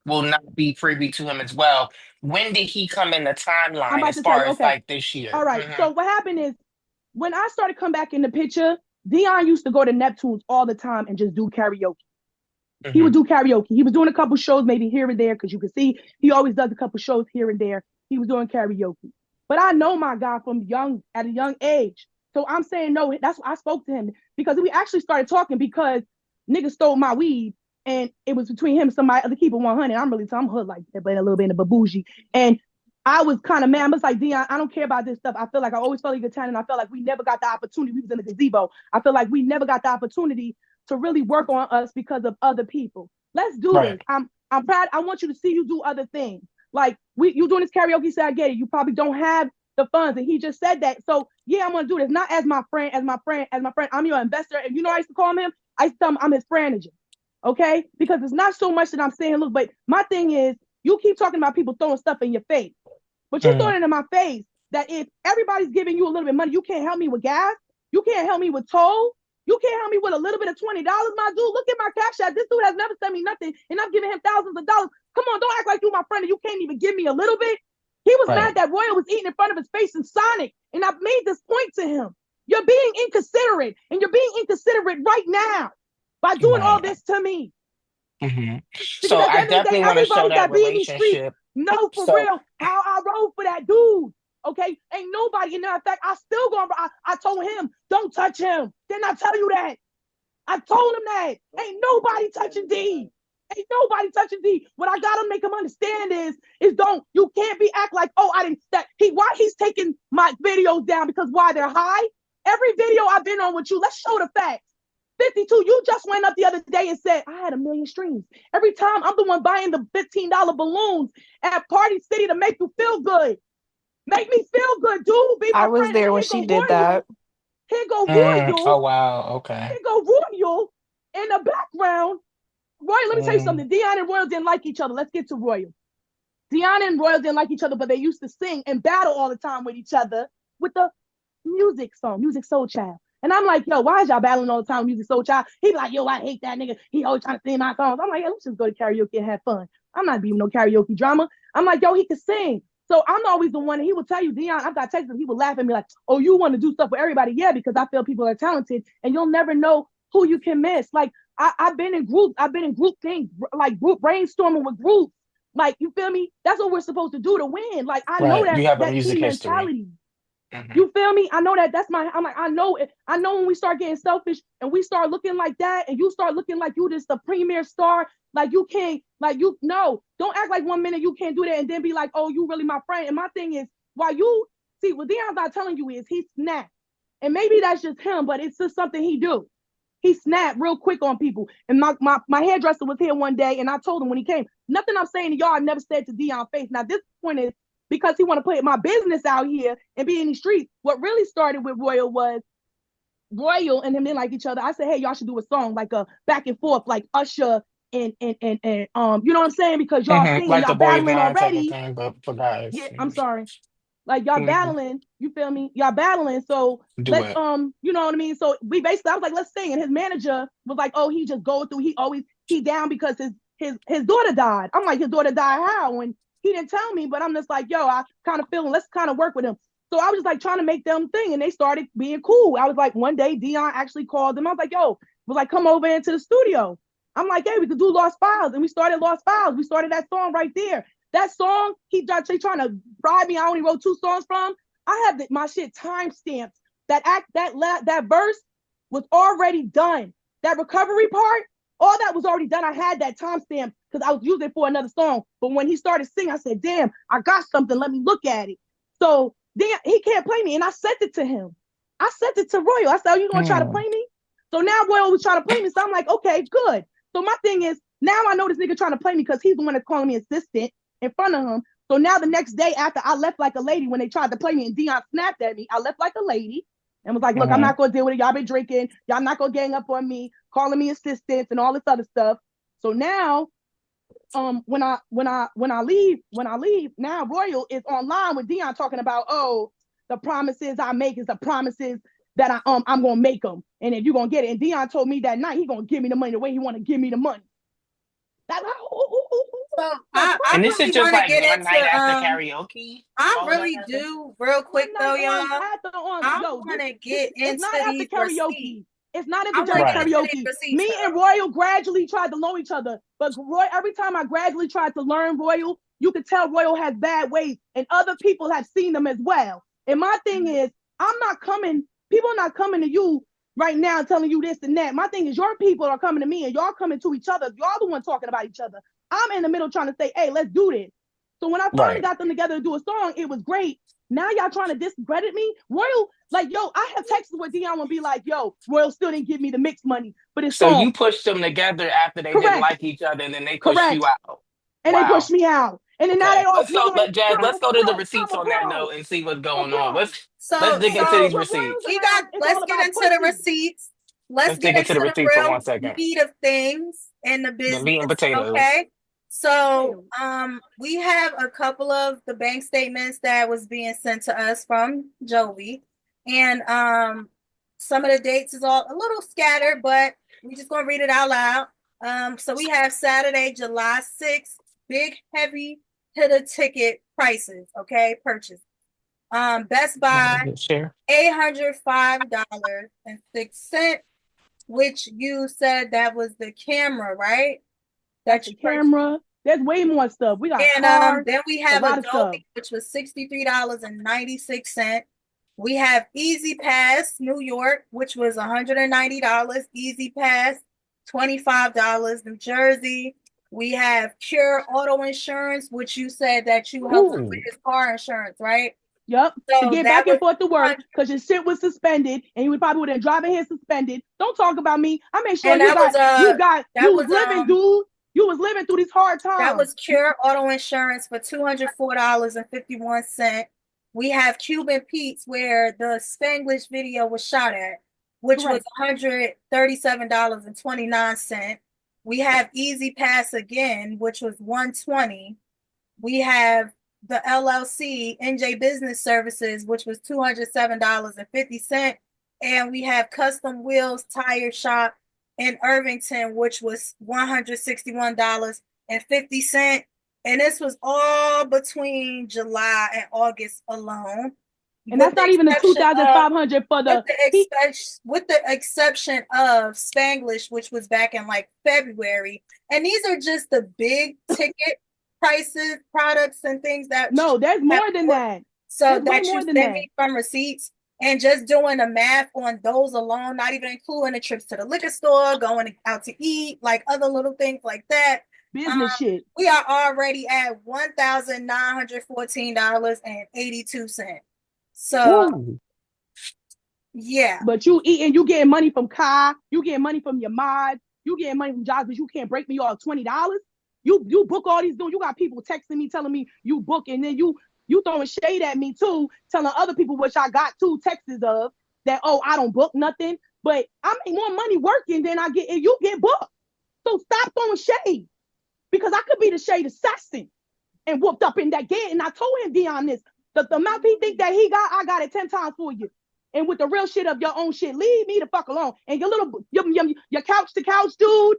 will not be privy to him as well. When did he come in the timeline as far as like this year? All right. So what happened is, when I started coming back in the picture, Dion used to go to Neptune's all the time and just do karaoke. He would do karaoke. He was doing a couple shows maybe here and there, because you can see he always does a couple shows here and there. He was doing karaoke. But I know my guy at a young age. So I'm saying no, that's why I spoke to him, because we actually started talking because niggas stole my weed, and it was between him and somebody to keep it 100. I'm hood like that, but a little bit of babougie. And I was kind of mad. I was like, Dion, I don't care about this stuff. I feel like I always felt like a good time, and I felt like we never got the opportunity. We was in the gazebo. I feel like we never got the opportunity to really work on us because of other people. Let's do this. I'm proud. I want you to see you do other things. Like you doing this karaoke. He said, I get it. You probably don't have the funds. And he just said that. So yeah, I'm gonna do this. Not as my friend. I'm your investor. And you know, I used to call him. I used to tell him I'm his friend. Okay? Because it's not so much that I'm saying, look, but my thing is, you keep talking about people throwing stuff in your face. But you're throwing it in my face that if everybody's giving you a little bit of money, you can't help me with gas. You can't help me with toll. You can't help me with a little bit of $20, my dude. Look at my cash app. This dude has never sent me nothing, and I'm giving him thousands of dollars. Come on, don't act like you my friend and you can't even give me a little bit. He was mad that Royal was eating in front of his face in Sonic, and I've made this point to him. You're being inconsiderate, and you're being inconsiderate right now by doing all this to me. Mm-hmm. Because So at the I end of the day, definitely want to show everybody that that be in these streets relationship. know for So real how I rode for that dude. Okay, ain't nobody. In fact, I still gonna. I told him, don't touch him. Didn't I tell you that? I told him that. Ain't nobody touching D. Ain't nobody touching D. What I gotta make him understand is don't. You can't be act like, oh, I didn't. That why he's taking my videos down because why they're high. Every video I've been on with you. Let's show the facts. 52, you just went up the other day and said, I had 1 million streams. Every time I'm the one buying the $15 balloons at Party City to make you feel good. Make me feel good, dude. Be my I was friend. there And when here she go did Royal. that. Here go oh Royal. wow, okay. Here go Royal in the background. Royal, let me tell you something. Dion and Royal didn't like each other. Let's get to Royal. Dion and Royal didn't like each other, but they used to sing and battle all the time with each other with the music song, Music Soul Child. And I'm like, yo, why is y'all battling all the time, Music Soul Child? He be like, yo, I hate that nigga. He always trying to sing my songs. I'm like, yo, let's just go to karaoke and have fun. I'm not being no karaoke drama. I'm like, yo, he can sing. So I'm always the one, and he will tell you, Dion, I've got texts, he will laugh at me like, oh, you want to do stuff with everybody? Yeah, because I feel people are talented, and you'll never know who you can miss. Like, I've been in groups, things, like group brainstorming with groups. Like, you feel me? That's what we're supposed to do to win. Like, I know You have a that music team history. mentality. You feel me? I know that. That's my. I'm like, I know it. I know when we start getting selfish and we start looking like that, and you start looking like you just the premier star. Like you can't. Like you no. Don't act like 1 minute you can't do that, and then be like, oh, you really my friend. And my thing is, why you see what Dion's not telling you is he snapped, and maybe that's just him, but it's just something he do. He snapped real quick on people. And my hairdresser was here one day, and I told him when he came, nothing I'm saying to y'all, I've never said to Dion's face. Now this point is because he want to put my business out here and be in the streets. What really started with Royal was Royal and him didn't like each other. I said, hey, y'all should do a song like a back and forth, like Usher and you know what I'm saying? Because y'all singing, like y'all the boys battling band type of already. thing, but for guys. Yeah, I'm sorry. Like y'all battling, you feel me? Y'all battling. So let's you know what I mean? So we basically I was like, let's sing. And his manager was like, oh, he just go through, he down because his daughter died. I'm like, his daughter died how? And he didn't tell me, but I'm just like, yo, I kind of feeling, let's kind of work with him. So I was just like trying to make them thing, and they started being cool. I was like, one day Dion actually called them. I was like, yo, was like, come over into the studio. I'm like, hey, we could do Lost Files. And we started Lost Files. We started that song right there. That song, he trying to bribe me. I only wrote 2 songs from. I have my shit time stamped. That verse was already done. That recovery part, all that was already done. I had that timestamp because I was using it for another song. But when he started singing, I said, damn, I got something. Let me look at it. So then he can't play me. And I sent it to him. I sent it to Royal. I said, oh, you going to try to play me? So now Royal was trying to play me. So I'm like, okay, good. So my thing is, now I know this nigga trying to play me because he's the one that's calling me assistant in front of him. So now the next day after I left like a lady when they tried to play me and Dion snapped at me, I left like a lady and was like, look, I'm not going to deal with it. Y'all been drinking. Y'all not going to gang up on me, calling me assistants and all this other stuff. So now when I leave, now Royal is online with Dion talking about, oh, the promises I make is the promises that I'm gonna make them, and if you're gonna get it. And Dion told me that night he gonna give me the money the way he want to give me the money. That so I and this really is just like get one into night after karaoke. I really do real quick though, y'all. I want to get into these receipts. It's not into I just want to get into karaoke. these receipts. Me and Royal gradually tried to know each other, but every time I gradually tried to learn Royal, you could tell Royal has bad ways, and other people have seen them as well. And my thing is, people are not coming to you right now telling you this and that. My thing is, your people are coming to me, and y'all coming to each other. Y'all the one talking about each other. I'm in the middle trying to say, hey, let's do this. So when I finally got them together to do a song, it was great. Now y'all trying to discredit me. Royal, like, yo, I have texts where Dion would be like, yo, Royal still didn't give me the mix money, but it's so you pushed them together after they didn't like each other, and then they pushed you out. And they pushed me out. And then now they all Jazz, let's go to the receipts on that note and see what's going on. Let's dig into these receipts. Let's get into the receipts. Let's get into the receipts for 1 real second. meat of things in the business. The meat and potatoes. Okay. So we have a couple of the bank statements that was being sent to us from Jovi. And some of the dates is all a little scattered, but we just gonna read it out loud. So we have Saturday, July 6th, big heavy hitter ticket prices, okay, purchase. Best Buy, Share. $805.06, which you said that was the camera, right? That's the camera. There's way more stuff. We got and cars, then we a have lot of stuff. Adobe, which was $63.96. We have Easy Pass New York, which was $190. Easy Pass, $25. New Jersey. We have Pure Auto Insurance, which you said that you helped him with his car insurance, right? Yep. So to get that back and was forth to work 200 because your shit was suspended and you probably would have driven here suspended. Don't talk about me. I made sure and you that was living, dude. You was living through these hard that times. was Cure Auto Insurance for $204.51. We have Cuban Pete's where the Spanglish video was shot at, which Correct. was $137.29. We have Easy Pass again, which was $120. We have the LLC NJ Business Services, which was $207.50. And we have Custom Wheels Tire Shop in Irvington, which was $161.50. And this was all between July and August alone. And that's not even the 2,500 for the with the exception of Spanglish, which was back in like February. And these are just the big ticket prices, products, and things that no, there's more than that. So that you send me from receipts, and just doing the math on those alone, not even including the trips to the liquor store, going out to eat, like other little things like that. Business shit. We are already at $1,914.82. So Ooh. yeah. But you getting money from Kai, you getting money from your mods, you getting money from jobs, but you can't break me off $20. You book all these, you got people texting me telling me you book, and then you throwing shade at me too, telling other people, which I got 2 texts of, that, oh, I don't book nothing, but I make more money working than I get, and you get booked. So stop throwing shade, because I could be the shade assassin and whooped up in that gate. And I told him, Dion, this, the amount he think that he got, I got it 10 times for you. And with the real shit of your own shit, leave me the fuck alone. And your couch to couch dude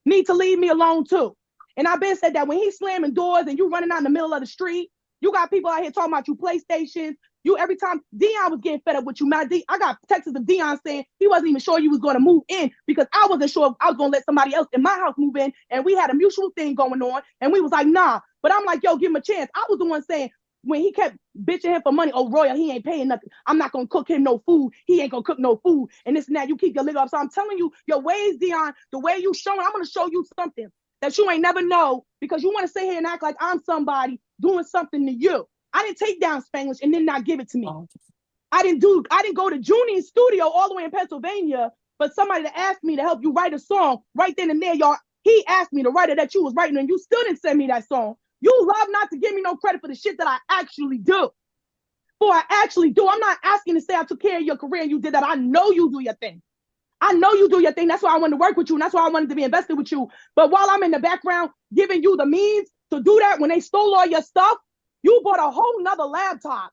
need to leave me alone too. And I've been said that when he's slamming doors and you running out in the middle of the street, you got people out here talking about you PlayStations. You, every time Dion was getting fed up with you, I got texts of Dion saying he wasn't even sure you was going to move in, because I wasn't sure if I was going to let somebody else in my house move in. And we had a mutual thing going on. And we was like, nah. But I'm like, yo, give him a chance. I was the one saying, when he kept bitching him for money, oh, Royal, he ain't paying nothing. I'm not going to cook him no food. He ain't going to cook no food. And this and that. You keep your lid up. So I'm telling you, your ways, Dion, the way you showing, I'm going to show you something that you ain't never know, because you want to sit here and act like I'm somebody doing something to you. I didn't take down Spanglish and then not give it to me. I didn't go to Junior's studio all the way in Pennsylvania for somebody to ask me to help you write a song right then and there, y'all. He asked me to write it that you was writing, and you still didn't send me that song. You love not to give me no credit for the shit that I actually do. I'm not asking to say I took care of your career and you did that. I know you do your thing. That's why I wanted to work with you. And that's why I wanted to be invested with you. But while I'm in the background giving you the means to do that, when they stole all your stuff, you bought a whole nother laptop.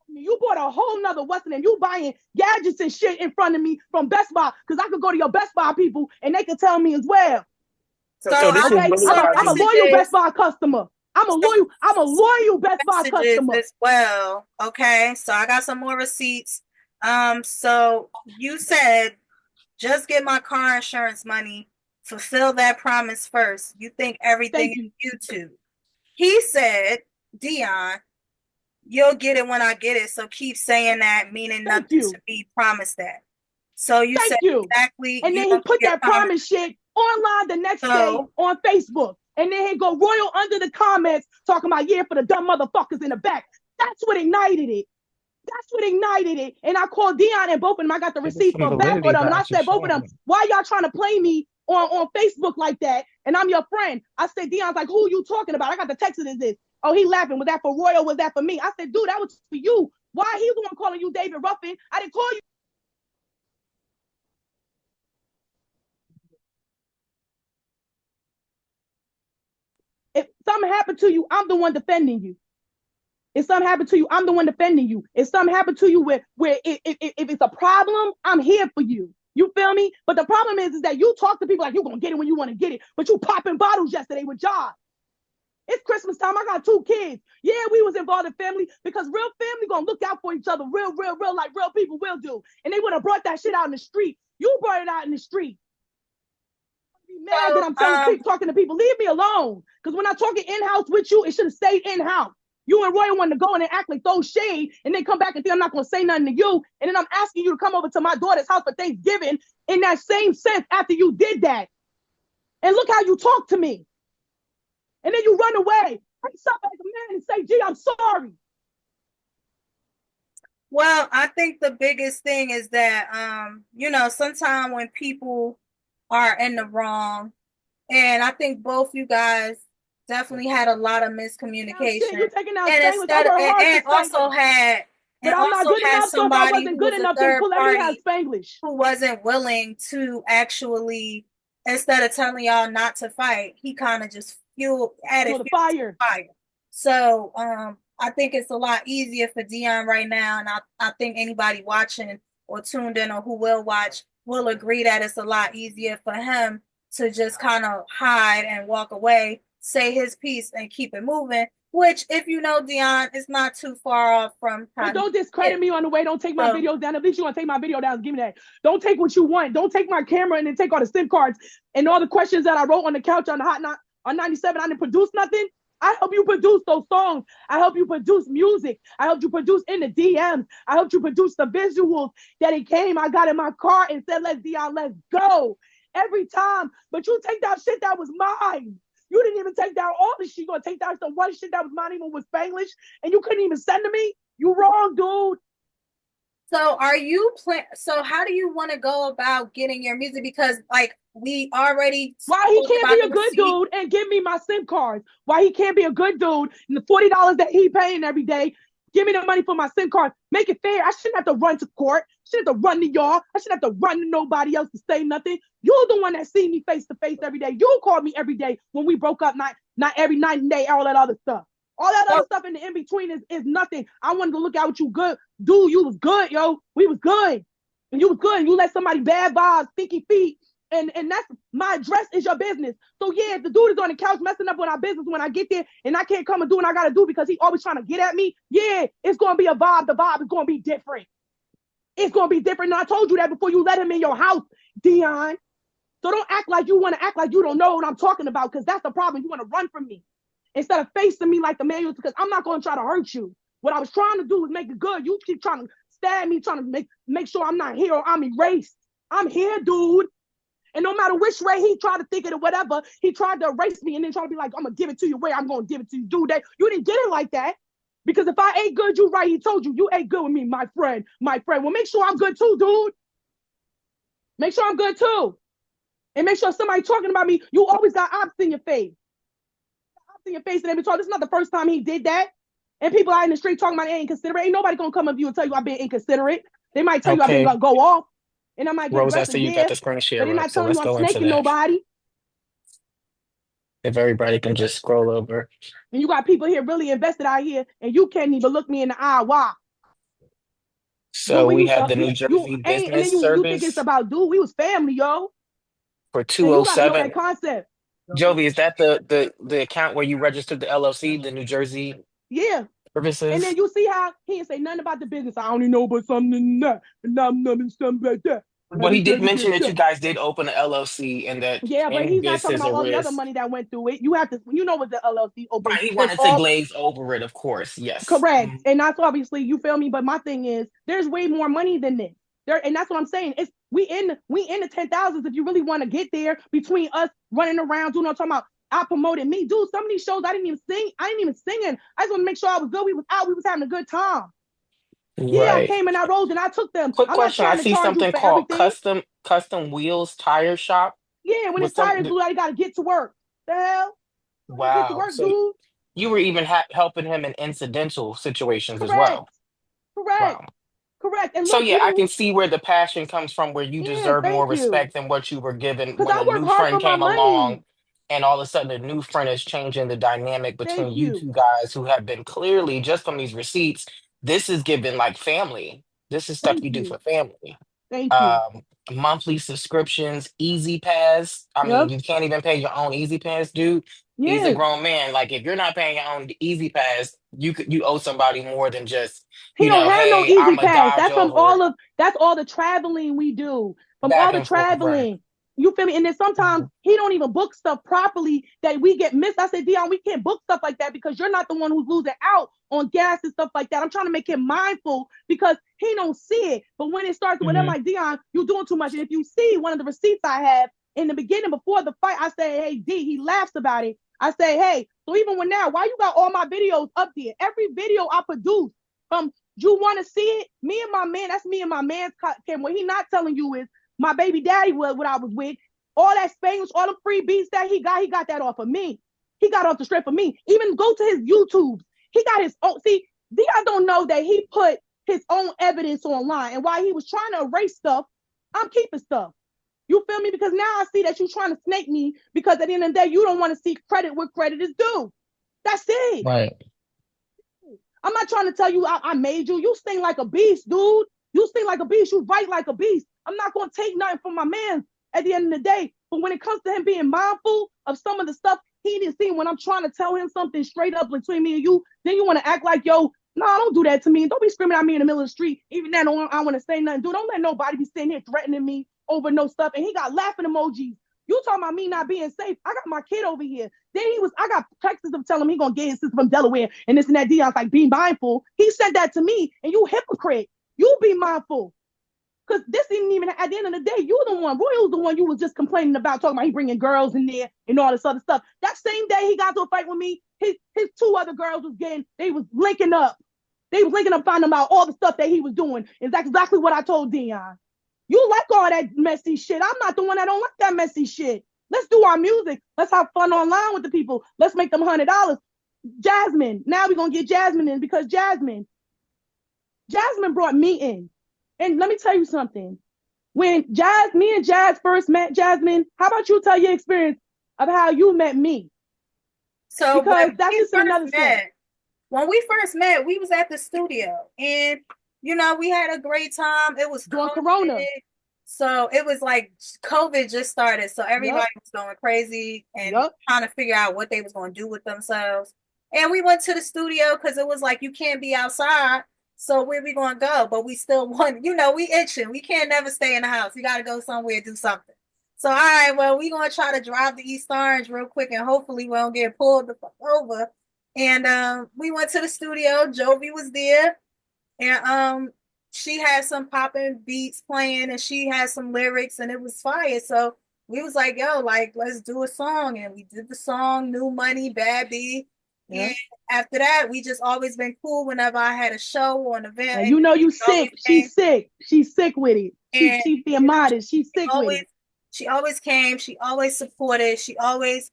You bought a whole nother Western, and you buying gadgets and shit in front of me from Best Buy, because I could go to your Best Buy people and they could tell me as well. So this okay, is I'm a loyal Best Buy customer. I'm a loyal Best Buy customer as well. Okay, so I got some more receipts. So you said, just get my car insurance money, fulfill that promise first. You think everything is YouTube. He said, Dion, you'll get it when I get it. So keep saying that, meaning nothing to be promised that. So you said exactly. And then he put that promise shit online the next day on Facebook. And then he go Royal under the comments talking about, yeah, for the dumb motherfuckers in the back. That's what ignited it. And I called Dion, and both of them, I got the receipts for back for them. And I said, both of them, why y'all trying to play me on Facebook like that? And I'm your friend. I said, Dion's like, who are you talking about? I got the text of this. Oh, he laughing. Was that for Royal? Was that for me? I said, dude, that was for you. Why he's the one calling you David Ruffin? I didn't call you. If something happened to you, I'm the one defending you. If something happened to you, I'm the one defending you. If something happened to you where if it's a problem, I'm here for you. You feel me? But the problem is that you talk to people like you're going to get it when you want to get it, but you popping bottles yesterday with Josh. It's Christmas time. I got 2 kids. Yeah, we was involved in family because real family gonna look out for each other, real, like real people will do. And they would have brought that shit out in the street. You brought it out in the street. Be mad that I'm talking to people. Leave me alone. Because when I'm talking in-house with you, it should have stayed in-house. You and Roy want to go in and act like throw shade, and then come back and think I'm not gonna say nothing to you. And then I'm asking you to come over to my daughter's house for Thanksgiving in that same sense after you did that. And look how you talk to me. And then you run away. Face up as a man and say, gee, I'm sorry. Well, I think the biggest thing is that, sometimes when people are in the wrong, and I think both you guys definitely had a lot of miscommunication. You're taking out Spanglish. I work hard and also had, but I'm not good enough. So if I wasn't good enough, then let me have Spanglish. Who wasn't willing to actually, instead of telling y'all not to fight, he kind of just added the fire. So I think it's a lot easier for Dion right now, and I think anybody watching or tuned in or who will watch will agree that it's a lot easier for him to just kind of hide and walk away, say his piece, and keep it moving. Which, if you know Dion, is not too far off from. But don't discredit me on the way. Don't take my videos down. At least you want to take my video down. Give me that. Don't take what you want. Don't take my camera and then take all the SIM cards and all the questions that I wrote on the couch on the on 97. I didn't produce nothing. I help you produce those songs. I help you produce music. I helped you produce in the DMs. I helped you produce the visuals that it came. I got in my car and said, let's go. Every time. But you take that shit that was mine. You didn't even take down all the shit. You're going to take down the one shit that was mine even with Spanglish, and you couldn't even send to me? You wrong, dude. So so how do you want to go about getting your music? Because we already. Why he can't be a good dude and give me my SIM cards? Why he can't be a good dude and the $40 that he paying every day? Give me the money for my SIM card. Make it fair. I shouldn't have to run to court. I shouldn't have to run to y'all. I shouldn't have to run to nobody else to say nothing. You're the one that see me face to face every day. You called me every day when we broke up, not every night and day, all that other stuff. All that other stuff in the in-between is nothing. I wanted to look at what you good. Dude, you was good, yo. We was good. And you was good. And you let somebody bad vibes, stinky feet. And that's my address is your business. So yeah, if the dude is on the couch messing up with our business when I get there and I can't come and do what I gotta do because he always trying to get at me, yeah, it's gonna be a vibe. The vibe is gonna be different. It's gonna be different. And I told you that before you let him in your house, Dion. So don't act like you want to act like you don't know what I'm talking about, because that's the problem. You want to run from me instead of facing me like the man, because I'm not going to try to hurt you. What I was trying to do was make it good. You keep trying to stab me, trying to make sure I'm not here or I'm erased. I'm here, dude. And no matter which way he tried to think it or whatever, he tried to erase me and then try to be like, I'm going to give it to you where I'm going to give it to you, dude. You didn't get it like that. Because if I ain't good, you right. He told you, you ain't good with me, my friend. Well, make sure I'm good too, dude. Make sure I'm good too. And make sure somebody talking about me, you always got ops in your face. Ops in your face and every time. This is not the first time he did that. And people out in the street talking about it ain't inconsiderate. Ain't nobody gonna come up to you and tell you I've been inconsiderate. They might tell you I've been gonna go off. And I might get Rose, I aggressive, see you got the screen share. But they're not so telling let's you I'm go into snaking that. nobody. If everybody can just scroll over. And you got people here really invested out here, and you can't even look me in the eye. Why? So we have the New Jersey Business Service. You think it's about dude? We was family, yo. For 207. That concept. Jovi, is that the account where you registered the LLC, the New Jersey? Yeah. Services? And then you see how he didn't say nothing about the business. I only know about something that, and something like that. Well, he did mention that you guys did open an LLC and that. Yeah, but he's not talking about all the other money that went through it. You have to, what the LLC open. Right, he wanted to glaze over it, of course. Yes. Correct. Mm-hmm. And that's obviously, you feel me? But my thing is, there's way more money than this. And that's what I'm saying. It's we in the 10,000s if you really want to get there, between us running around, doing what I'm talking about. I promoted me. Dude, some of these shows I didn't even sing. I ain't even singing. I just want to make sure I was good. We was out. We was having a good time. Right. Yeah, I came and I rose and I took them. Quick question. I see something called Custom Wheels Tire Shop. Yeah, when it's tires, dude, I got to get to work. The hell? Wow. Get to work, so dude. You were even helping him in incidental situations as well. Correct. Wow. Correct. And so look, I can see where the passion comes from, where you deserve more respect than what you were given when a new friend came along and all of a sudden a new friend is changing the dynamic between Thank you you. two guys who have been clearly just from these receipts. This is given like family. This is stuff Thank you do you. for family. Thank you. um Monthly subscriptions, Easy Pass. I mean, Yep. you can't even pay your own Easy Pass, dude. He's a Yeah. grown man. Like, if you're not paying your own Easy Pass, you owe somebody more than just, He don't have no hey, easy I'm a pass. dodge That's from over that's all the traveling we do. From back all the and forth, right? traveling. You feel me? And then sometimes he don't even book stuff properly that we get missed. I said, Dion, we can't book stuff like that because you're not the one who's losing out on gas and stuff like that. I'm trying to make him mindful because he don't see it. But when it starts with him, Mm-hmm. like, Dion, you're doing too much. And if you see one of the receipts I have in the beginning before the fight, I say, hey, D, he laughs about it. I say, hey, so even when now, why you got all my videos up there? Every video I produce from you want to see it? Me and my man, that's me and my man's cam. What he not telling you is my baby daddy was what I was with. All that Spanish, all the free beats that he got that off of me. He got off the strip of me. Even go to his YouTube. He got his own. See, Dion don't know that he put his own evidence online. And while he was trying to erase stuff, I'm keeping stuff. You feel me? Because now I see that you're trying to snake me because at the end of the day, you don't want to see credit where credit is due. That's it. Right. I'm not trying to tell you I made you. You sing like a beast, dude. You sing like a beast. You write like a beast. I'm not going to take nothing from my man at the end of the day. But when it comes to him being mindful of some of the stuff he didn't see when I'm trying to tell him something straight up between me and you, then you want to act like, yo, no, don't do that to me. Don't be screaming at me in the middle of the street. Even then, I want to say nothing. Dude, don't let nobody be sitting here threatening me over no stuff. And he got laughing emojis. You talking about me not being safe. I got my kid over here. Then I got texts of telling him he gonna get his sister from Delaware and this and that. Dion's like, be mindful. He said that to me, and you hypocrite. You be mindful. Because this isn't even, at the end of the day, you the one, Royal's the one you was just complaining about, talking about he bringing girls in there and all this other stuff. That same day he got to a fight with me, his two other girls was they was linking up. They was linking up, finding out all the stuff that he was doing. And that's exactly what I told Dion. You like all that messy shit. I'm not the one that don't like that messy shit. Let's do our music. Let's have fun online with the people. Let's make them $100. Jasmine. Now we're going to get Jasmine in because Jasmine brought me in. And let me tell you something. When me and Jazz first met, Jasmine, how about you tell your experience of how you met me? So because that's just another story. When we first met, we was at the studio and we had a great time. It was during Corona. So it was like COVID just started. So everybody was going crazy and trying to figure out what they was going to do with themselves. And we went to the studio because it was like, you can't be outside. So where we going to go? But we still want, we itching. We can't never stay in the house. We got to go somewhere, do something. So, all right, well, we're going to try to drive to East Orange real quick and hopefully we don't get pulled the fuck over. And we went to the studio. Jovi was there. And she had some popping beats playing and she had some lyrics and it was fire. So we was like, yo, like, let's do a song. And we did the song, New Money, Bad B. Yeah. And after that, we just always been cool whenever I had a show or an event. And you sick. She's sick. She's sick with it. She's being modest. She's sick with it. She always came. She always supported. She always,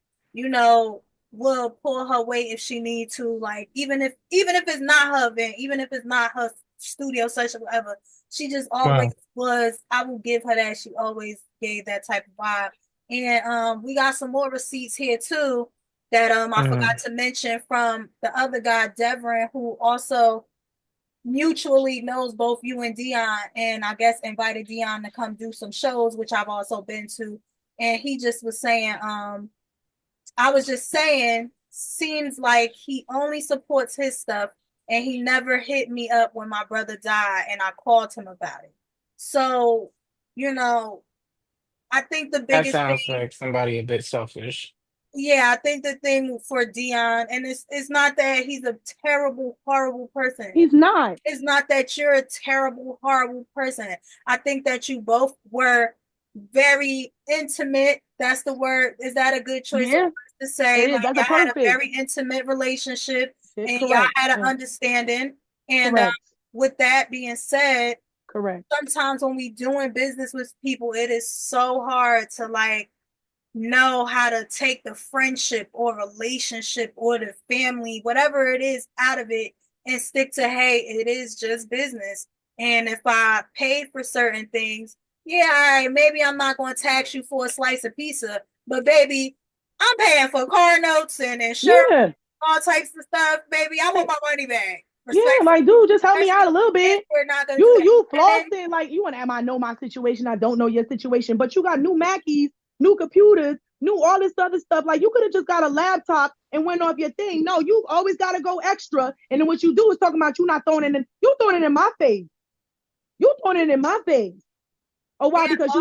will pull her weight if she need to. Like, even if it's not her event, even if it's not her studio session, whatever, she just always was. I will give her that. She always gave that type of vibe. And we got some more receipts here too that I forgot to mention from the other guy, Devin, who also mutually knows both you and Dion, and I guess invited Dion to come do some shows, which I've also been to. And he just was saying, I was just saying, seems like he only supports his stuff and he never hit me up when my brother died and I called him about it. So, I think the biggest that sounds like somebody a bit selfish. Yeah, I think the thing for Dion, and it's not that he's a terrible, horrible person. He's not. It's not that you're a terrible, horrible person. I think that you both were very intimate. That's the word. Is that a good choice to say? Like, y'all had a very intimate relationship and y'all had an understanding. And with that being said, sometimes when we doing business with people, it is so hard to know how to take the friendship or relationship or the family, whatever it is, out of it and stick to, hey, it is just business. And if I paid for certain things, yeah, all right, maybe I'm not going to tax you for a slice of pizza, but baby, I'm paying for car notes and insurance, Yeah. all types of stuff, baby. I want my money back. Yeah, Respectfully. like, dude, just help me out Especially a little if bit. we're not gonna do You anything. flossing, like, you want to, I know my situation. I don't know your situation, but you got new Mackies, new computers, new all this other stuff. Like, you could have just got a laptop and went off your thing. No, you always got to go extra. And then what you do is talking about you not throwing it in, you throwing it in my face. You throwing it in my face. Oh, why? And Because also,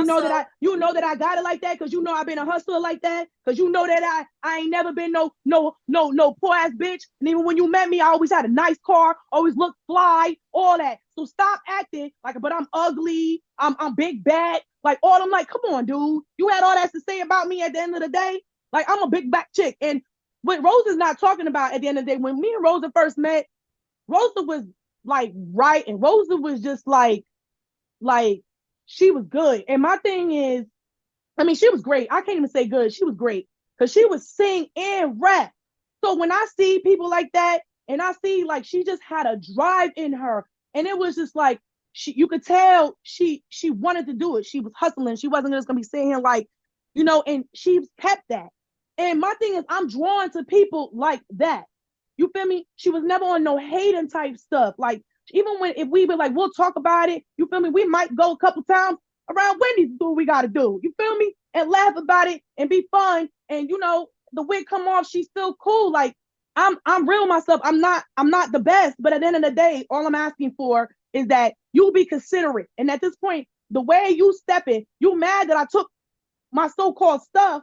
you know that I got it like that. Because you know I've been a hustler like that. Because you know that I ain't never been no poor ass bitch. And even when you met me, I always had a nice car, always looked fly, all that. So stop acting like, but I'm ugly, I'm big bad, like all. I'm like, come on, dude. You had all that to say about me at the end of the day. Like, I'm a big back chick, and what Rosa's not talking about at the end of the day, when me and Rosa first met, Rosa was like right, and Rosa was just like she was good. And my thing is, I mean, she was great. I can't even say good. She was great because she would sing and rap. So when I see people like that, and I see like she just had a drive in her, and it was just like you could tell she wanted to do it. She was hustling. She wasn't just gonna be sitting here like, and she kept that. And my thing is, I'm drawn to people like that. You feel me? She was never on no hating type stuff. Like, even if we were like, we'll talk about it, you feel me? We might go a couple times around Wendy's, do what we got to do. You feel me? And laugh about it and be fun. And the wig come off, she's still cool. Like, I'm real myself. I'm not the best, but at the end of the day, all I'm asking for is that you be considerate. And at this point, the way you stepping, you mad that I took my so-called stuff,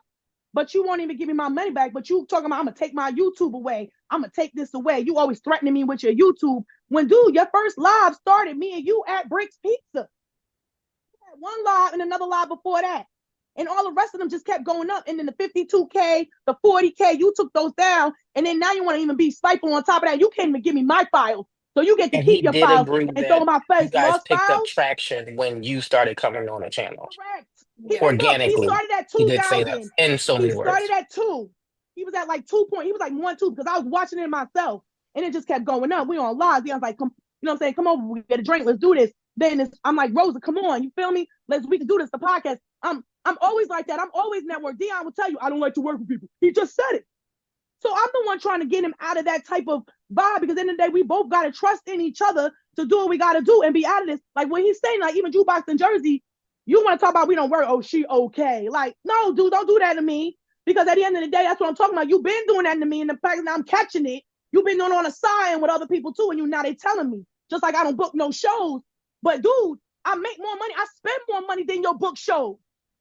but you won't even give me my money back. But you talking about, I'm gonna take my YouTube away. I'm gonna take this away. You always threatening me with your YouTube. When, dude, your first live started me and you at Bricks Pizza. One live and another live before that. And all the rest of them just kept going up. And then the 52K, the 40K, you took those down. And then now you want to even be spiteful on top of that. You can't even give me my files. So you get to And he keep your did files agree and throw that in my you face. guys Lost picked up files? traction when you started coming on the channel Correct. yeah. Look, he organically. started at He did say that 2,000. in so He many started words. at 2. He was at like 2 point. He was like 1, 2, because I was watching it myself. And it just kept going up. We on live. I was like, come, you know what I'm saying? Come over, we get a drink. Let's do this. Then I'm like, Rosa, come on. You feel me? We can do this, the podcast. I'm always like that. I'm always network. Dion will tell you, I don't like to work with people. He just said it. So I'm the one trying to get him out of that type of vibe, because at the end of the day, we both got to trust in each other to do what we got to do and be out of this. Like when he's saying, like, even Jukebox in Jersey, you want to talk about we don't work. Oh, she okay. Like, no, dude, don't do that to me. Because at the end of the day, that's what I'm talking about. You've been doing that to me. And the fact that I'm catching it, you've been doing it on a side with other people too. And now they telling me, just like I don't book no shows. But dude, I make more money. I spend more money than your book shows.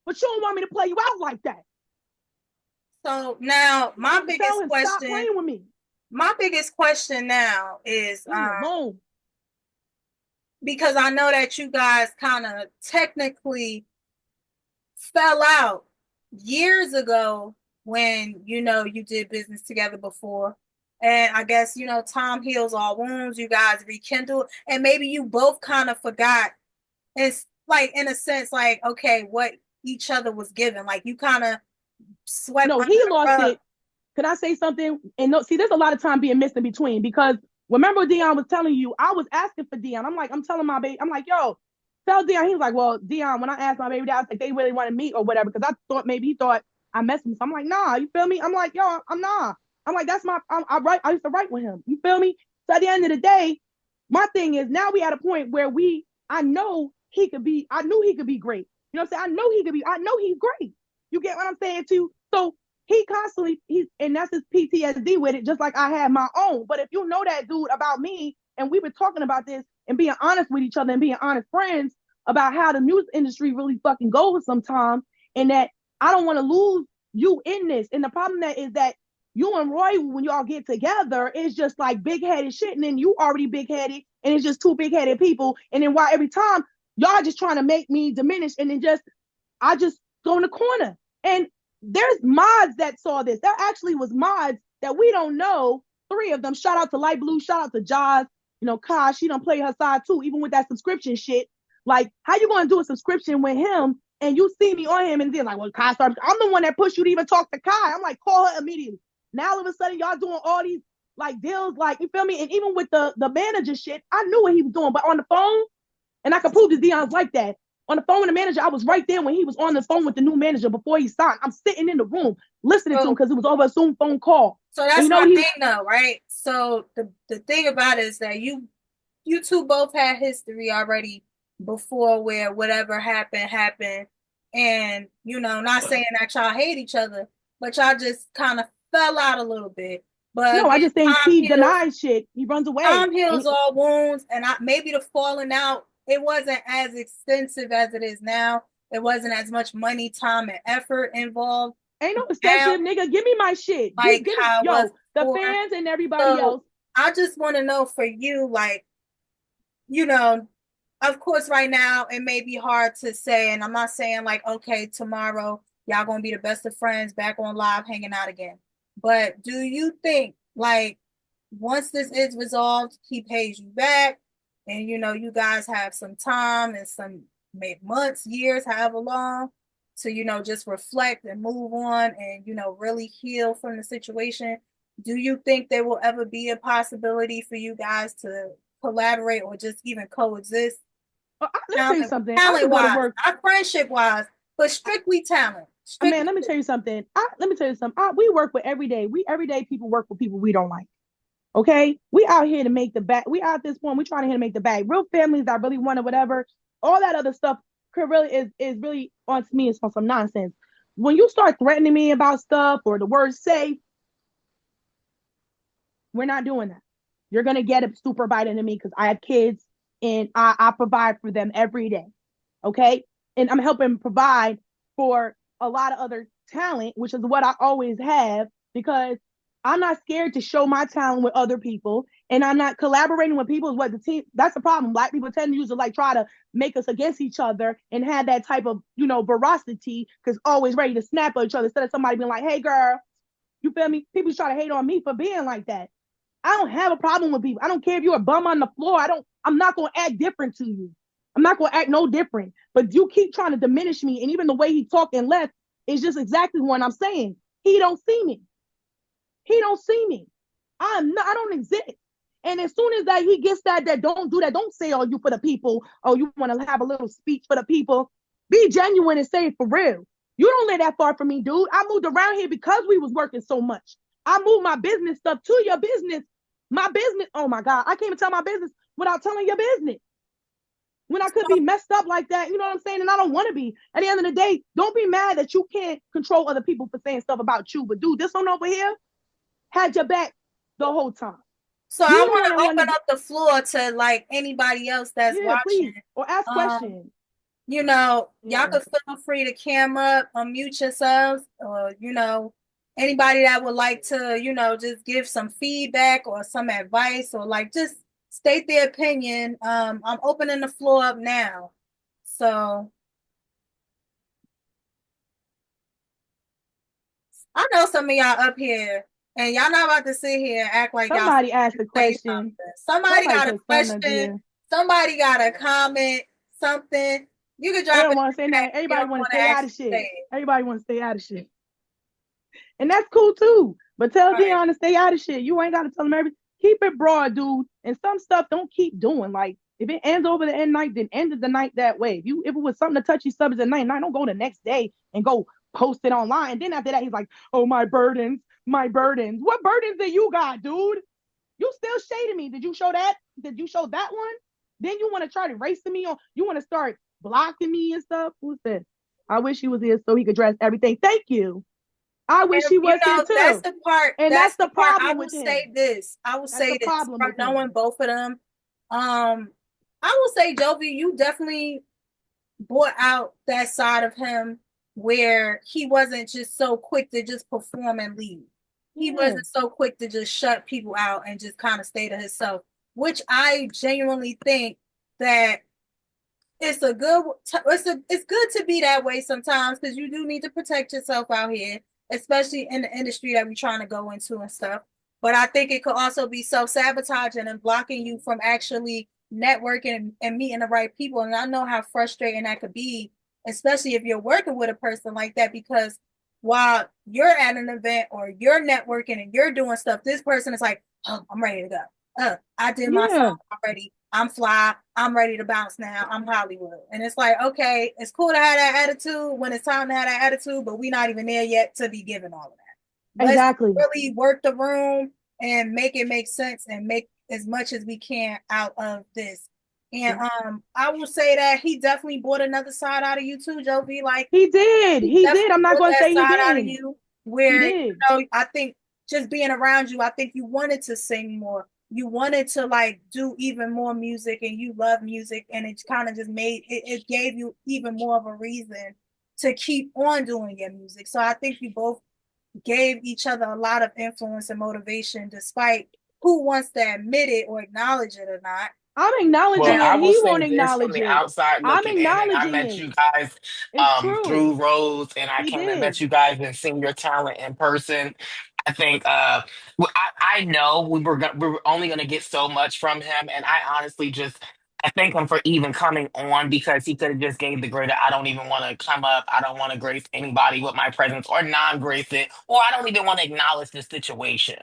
But you don't want me to play you out like that. So now my biggest question, stop playing with me. My biggest question now is because I know that you guys kind of technically fell out years ago when you did business together before. And I guess time heals all wounds. You guys rekindled, and maybe you both kind of forgot. It's like, in a sense, like, okay, what each other was given. Like, you kind of swept. No, he lost it. Could I say something? And no, see, there's a lot of time being missed in between, because remember Dion was telling you, I was asking for Dion. I'm telling my baby, I'm like, yo, tell Dion. He was like, well, Dion, when I asked my baby dad, I was like, they really want to meet or whatever, because I thought maybe he thought I messed with him. So I'm like, nah, you feel me? I'm like, yo, I'm nah. I'm like, that's I used to write with him. You feel me? So at the end of the day, my thing is, now we at a point where I knew he could be great. You know what I'm saying? I know he's great. You get what I'm saying too? So he constantly, and that's his PTSD with it, just like I had my own. But if you know that dude about me, and we've been talking about this and being honest with each other and being honest friends about how the music industry really fucking goes sometimes, and that I don't want to lose you in this. And the problem that is that you and Roy, when y'all get together, it's just like big-headed shit, and then you already big-headed, and it's just two big-headed people. And then why every time y'all just trying to make me diminish, and then I just go in the corner. And there's mods that saw this. There actually was mods that we don't know. 3 of them. Shout out to Light Blue. Shout out to Jaws. Kai, she done play her side too, even with that subscription shit. Like, how you gonna do a subscription with him and you see me on him and then like, well, Kai started. I'm the one that pushed you to even talk to Kai. I'm like, call her immediately. Now all of a sudden y'all doing all these like deals, like, you feel me? And even with the manager shit, I knew what he was doing, but on the phone, and I could prove to Dion's like that. on the phone with the manager. I was right there when he was on the phone with the new manager before he signed. I'm sitting in the room listening to him because it was over a Zoom phone call. So that's my thing though, right? So the thing about it is that you two both had history already before where whatever happened. And, not saying that y'all hate each other, but y'all just kind of fell out a little bit. But no, I just think he denies shit. He runs away. Time heals all wounds. And maybe the falling out, it wasn't as extensive as it is now. It wasn't as much money, time, and effort involved. Ain't no extensive, nigga. Give me my shit. Like how it was the fans and everybody else. I just want to know for you, like, of course, right now it may be hard to say, and I'm not saying like, okay, tomorrow y'all gonna be the best of friends, back on live, hanging out again. But do you think, like, once this is resolved, he pays you back, and you guys have some time and some maybe months, years, however long, to just reflect and move on and really heal from the situation? Do you think there will ever be a possibility for you guys to collaborate or just even coexist? Let me tell you something. Talent wise, not friendship wise, but strictly talent. Man, let me tell you something. We work with everyday people work with people we don't like. Okay, we out here to make the bag. We out this point. We trying to make the bag. Real families that really want it, whatever. All that other stuff really is really on to me. It's on some nonsense. When you start threatening me about stuff or the word safe, we're not doing that. You're gonna get a super bite into me because I have kids and I provide for them every day. Okay, and I'm helping provide for a lot of other talent, which is what I always have, because I'm not scared to show my talent with other people, and I'm not collaborating with people. Is what the team. That's the problem. Black people tend to use it, like, try to make us against each other and have that type of veracity, because always ready to snap at each other instead of somebody being like, "Hey, girl," you feel me? People try to hate on me for being like that. I don't have a problem with people. I don't care if you're a bum on the floor. I'm not gonna act different to you. I'm not gonna act no different. But you keep trying to diminish me, and even the way he talked and left is just exactly what I'm saying. He don't see me. He don't see me. I don't exist. And as soon as that he gets that don't do that, don't say, "Oh, you for the people. Oh, you want to have a little speech for the people." Be genuine and say it for real. You don't live that far from me, dude. I moved around here because we was working so much. I moved my business stuff to your business. My business. Oh my God. I can't even tell my business without telling your business. When I could be messed up like that, you know what I'm saying? And I don't want to be. At the end of the day, don't be mad that you can't control other people for saying stuff about you. But dude, this one over here had your back the whole time. So I want to open up the floor to like anybody else that's watching. Please. Or ask questions. Y'all can feel free to cam up, unmute yourselves, or anybody that would like to, just give some feedback or some advice, or like just state their opinion. I'm opening the floor up now. So I know some of y'all up here, and y'all not about to sit here and act like somebody asked a question. Somebody got a question. Somebody got a comment. Something. You can drop it. I don't want to say that. Everybody want to stay out of shit. Everybody want to stay out of shit. And that's cool too. But tell Dion to stay out of shit. You ain't got to tell them everything. Keep it broad, dude. And some stuff don't keep doing. Like, if it ends over the end night, then end of the night that way. If it was something to touchy subject at night, don't go the next day and go post it online. And then after that, he's like, "Oh, my burdens. What burdens do you got, dude? You still shading me. Did you show that? Did you show that one? Then you want to try to race me on. You want to start blocking me and stuff. Who's that? I wish he was here so he could address everything. Thank you. I wish he was here too. That's the part. And that's the problem. I will say this. From knowing both of them. I will say, Jovi, you definitely brought out that side of him where he wasn't just so quick to just perform and leave. He wasn't so quick to just shut people out and just kind of stay to himself, which I genuinely think that it's good to be that way sometimes, because you do need to protect yourself out here, especially in the industry that we're trying to go into and stuff. But I think it could also be self-sabotaging and blocking you from actually networking and meeting the right people. And I know how frustrating that could be, especially if you're working with a person like that, because while you're at an event or you're networking and you're doing stuff, this person is like, "Oh, I'm ready to go. I did my song already. I'm fly. I'm ready to bounce now. I'm Hollywood. And it's like, okay, it's cool to have that attitude when it's time to have that attitude, but we're not even there yet to be given all of that. Let's Exactly. really work the room and make it make sense and make as much as we can out of this. And I will say that he definitely brought another side out of you too, Jovi. Like He did. he He did. definitely I'm not brought going to that say he side out of didn't. you He where, did. I think just being around you, I think you wanted to sing more. You wanted to like do even more music and you love music, and it kind of just made it gave you even more of a reason to keep on doing your music. So I think you both gave each other a lot of influence and motivation, despite who wants to admit it or acknowledge it or not. I'm Well, acknowledging Yeah. it. I will He say won't this from acknowledge the it. outside I'm looking in, and I acknowledging met it. you guys It's true. through Rose, and I He came and met did. you guys and seen your talent in person. I think well, I know we were only gonna get so much from him, and I honestly just I thank him for even coming on because he could have just gave the greater I don't even want to come up, I don't want to grace anybody with my presence or non-grace it, or I don't even want to acknowledge the situation.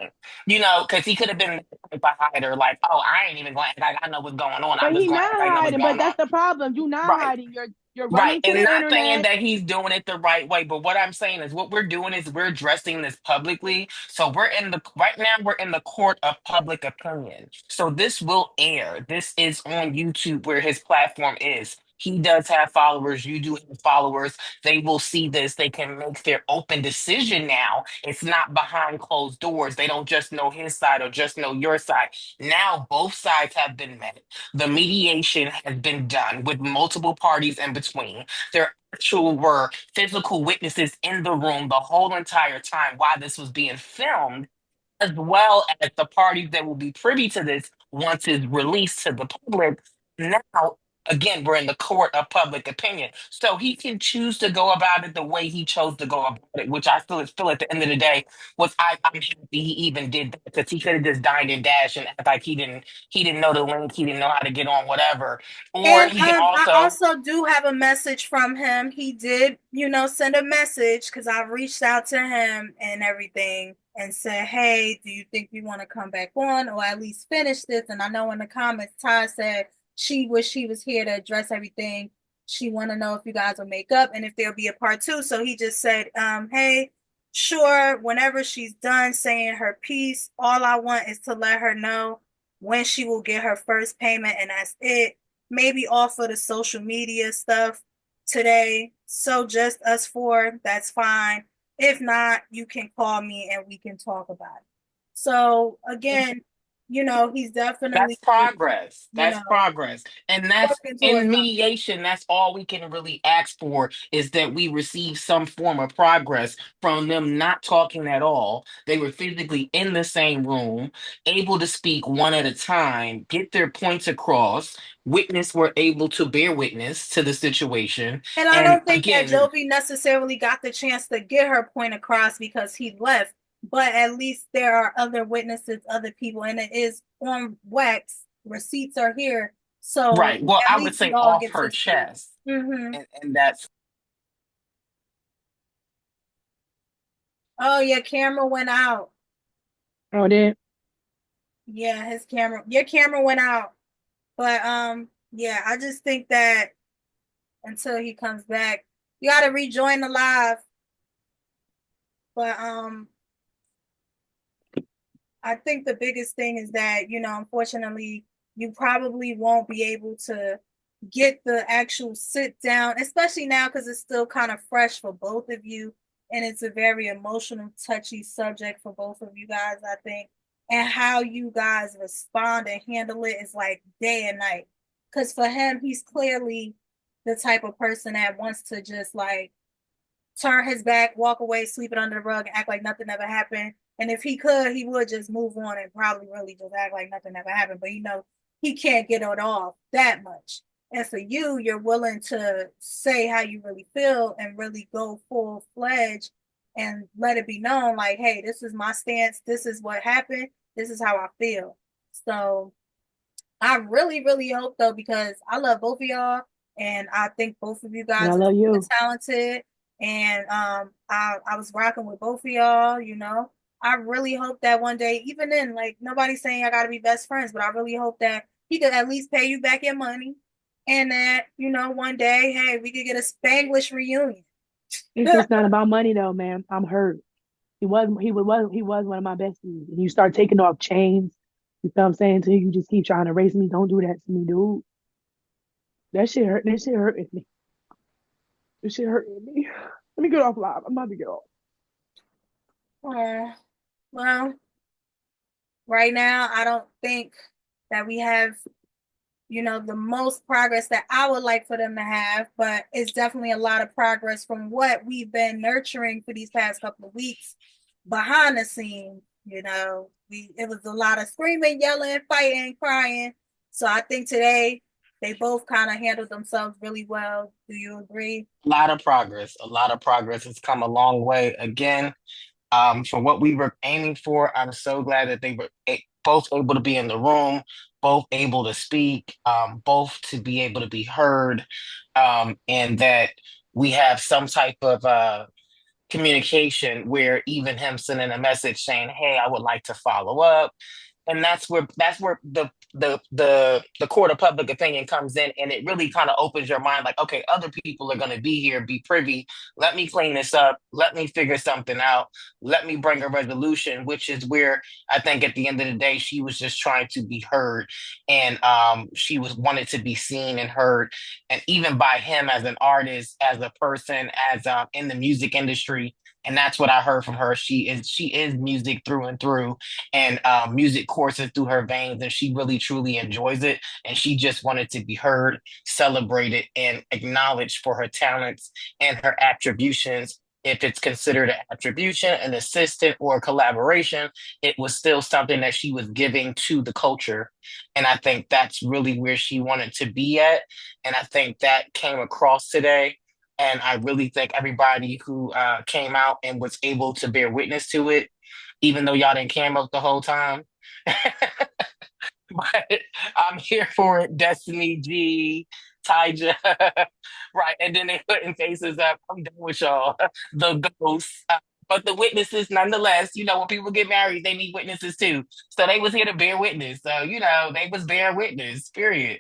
You know, because he could have been behind her like, oh, I ain't even going to I know what's going on. But I'm just he going not to I know what's hiding. But going on. that's the problem. You not Right. hiding. You're Right. running to And the not saying internet. that he's doing it the right way, but what I'm saying is what we're doing is we're addressing this publicly. So we're in the right now we're in the court of public opinion. So this will air. This is on YouTube where his platform is. He does have followers. You do have followers. They will see this. They can make their open decision now. It's not behind closed doors. They don't just know his side or just know your side. Now both sides have been met. The mediation has been done with multiple parties in between. There actual were physical witnesses in the room the whole entire time while this was being filmed, as well as the parties that will be privy to this once it's released to the public. Now, again, we're in the court of public opinion. So he can choose to go about it the way he chose to go about it, which I feel at the end of the day I'm happy he even did that because he could have just dined and dashed and act like he didn't know the link, he didn't know how to get on whatever. Or And he can I also also do have a message from him. He did, send a message because I reached out to him and everything and said, "Hey, do you think you want to come back on or at least finish this?" And I know in the comments, Ty said she wish she was here to address everything. She want to know if you guys will make up and if there'll be a part two. So he just said, "Hey, sure. Whenever she's done saying her piece, all I want is to let her know when she will get her first payment, and that's it. Maybe offer the social media stuff today. So just us four, that's fine. If not, you can call me and we can talk about it." So again, he's that's definitely, progress. you That's know, progress. And that's working in towards something. mediation, that's all we can really ask for is that we receive some form of progress from them not talking at all. They were physically in the same room, able to speak one at a time, get their points across. Witness were able to bear witness to the situation. And I And don't think that again, Jovi necessarily got the chance to get her point across because he left. But at least there are other witnesses, other people, and it is on wax. Receipts are here. So right. Well, at I would least we say all off get her to see. chest. Mm-hmm. And that's Oh, your camera went out. Oh, then. Yeah, your camera went out. But yeah, I just think that until he comes back, you gotta rejoin the live. But I think the biggest thing is that, unfortunately, you probably won't be able to get the actual sit down, especially now because it's still kind of fresh for both of you. And it's a very emotional, touchy subject for both of you guys, I think. And how you guys respond and handle it is like day and night. Because for him, he's clearly the type of person that wants to just like turn his back, walk away, sweep it under the rug, and act like nothing ever happened. And if he could, he would just move on and probably really just act like nothing ever happened. But he can't get it off that much. And for you, you're willing to say how you really feel and really go full fledged and let it be known, like, hey, this is my stance. This is what happened. This is how I feel. So I really, really hope though, because I love both of y'all, and I think both of you And I guys love are you. talented. And I was rocking with both of y'all. I really hope that one day, even then, like nobody's saying I gotta be best friends, but I really hope that he could at least pay you back your money. And that, one day, hey, we could get a Spanglish reunion. It's not about money though, man. I'm hurt. He was one of my besties. And you start taking off chains, you know what I'm saying? Until you just keep trying to race me. Don't do that to me, dude. That shit hurt. That shit hurt me. That shit hurt me. Let me get off live. I'm about to get off. Well, right now, I don't think that we have, the most progress that I would like for them to have, but it's definitely a lot of progress from what we've been nurturing for these past couple of weeks behind the scenes. It was a lot of screaming, yelling, fighting, crying. So I think today they both kind of handled themselves really well. Do you agree? A lot of progress. A lot of progress has come a long way. Again, for what we were aiming for, I'm so glad that they were both able to be in the room, both able to speak, both to be able to be heard, and that we have some type of communication where even him sending a message saying, "Hey, I would like to follow up." And that's where the court of public opinion comes in, and it really kind of opens your mind like, okay, other people are going to be here, be privy. Let me clean this up, let me figure something out, let me bring a resolution, which is where I think at the end of the day she was just trying to be heard, and she was wanted to be seen and heard, and even by him as an artist, as a person, as in the music industry. And that's what I heard from her. She is music through and through, and music courses through her veins, and she really truly enjoys it. And she just wanted to be heard, celebrated, and acknowledged for her talents and her attributions. If it's considered an attribution, an assistant, or a collaboration, it was still something that she was giving to the culture. And I think that's really where she wanted to be at. And I think that came across today. And I really thank everybody who came out and was able to bear witness to it, even though y'all didn't cam up the whole time. But I'm here for it. Destiny G, Tyja, right? And then they putting faces up. I'm done with y'all. The ghosts. But the witnesses, nonetheless, when people get married, they need witnesses too. So they was here to bear witness. So they was bearing witness. Period.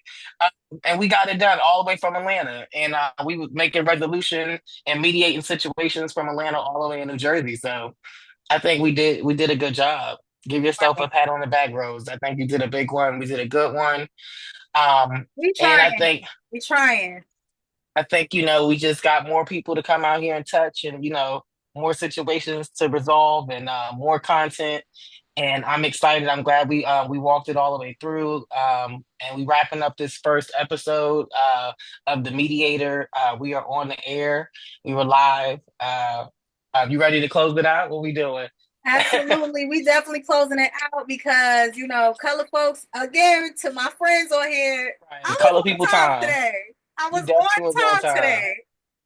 And we got it done all the way from Atlanta, and we was making resolution and mediating situations from Atlanta all the way in New Jersey. So I think we did a good job. Give yourself a pat on the back, Rose. I think you did a big one. We did a good one. Um, We and I trying. think We trying. I think we just got more people to come out here and touch, and more situations to resolve, and more content. And I'm excited. I'm glad we walked it all the way through. And we wrapping up this first episode of the Mediator. We are on the air. We were live. You ready to close it out? What we doing? Absolutely. We definitely closing it out because, color folks, again, to my friends on here, I Right. was Color on people time time. today. I You was definitely was on on time time. today.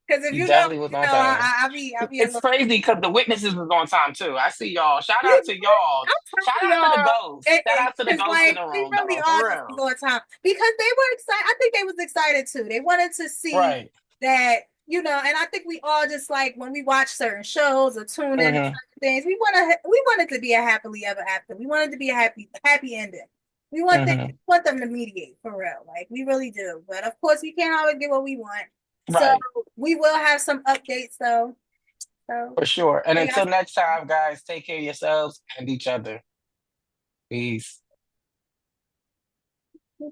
Because if You definitely was you on know, time. I be a It's little. crazy because the witnesses was on time too. I see y'all. Shout out to y'all. I'm Shout telling out to the y'all, ghosts. Shout out to the because ghosts in like the we room, really though. all For just was real. on time because they were excited. I think they was excited too. They wanted to see Right. that, and I think we all just like when we watch certain shows or tune in to Mm-hmm. certain things, we wanted to be a happily ever after. We wanted to be a happy ending. Mm-hmm. Want them to mediate for real. Like we really do. But of course we can't always get what we want. So Right. we will have some updates though. So For sure. And yeah, until next time, guys, take care of yourselves and each other. Peace. y'all.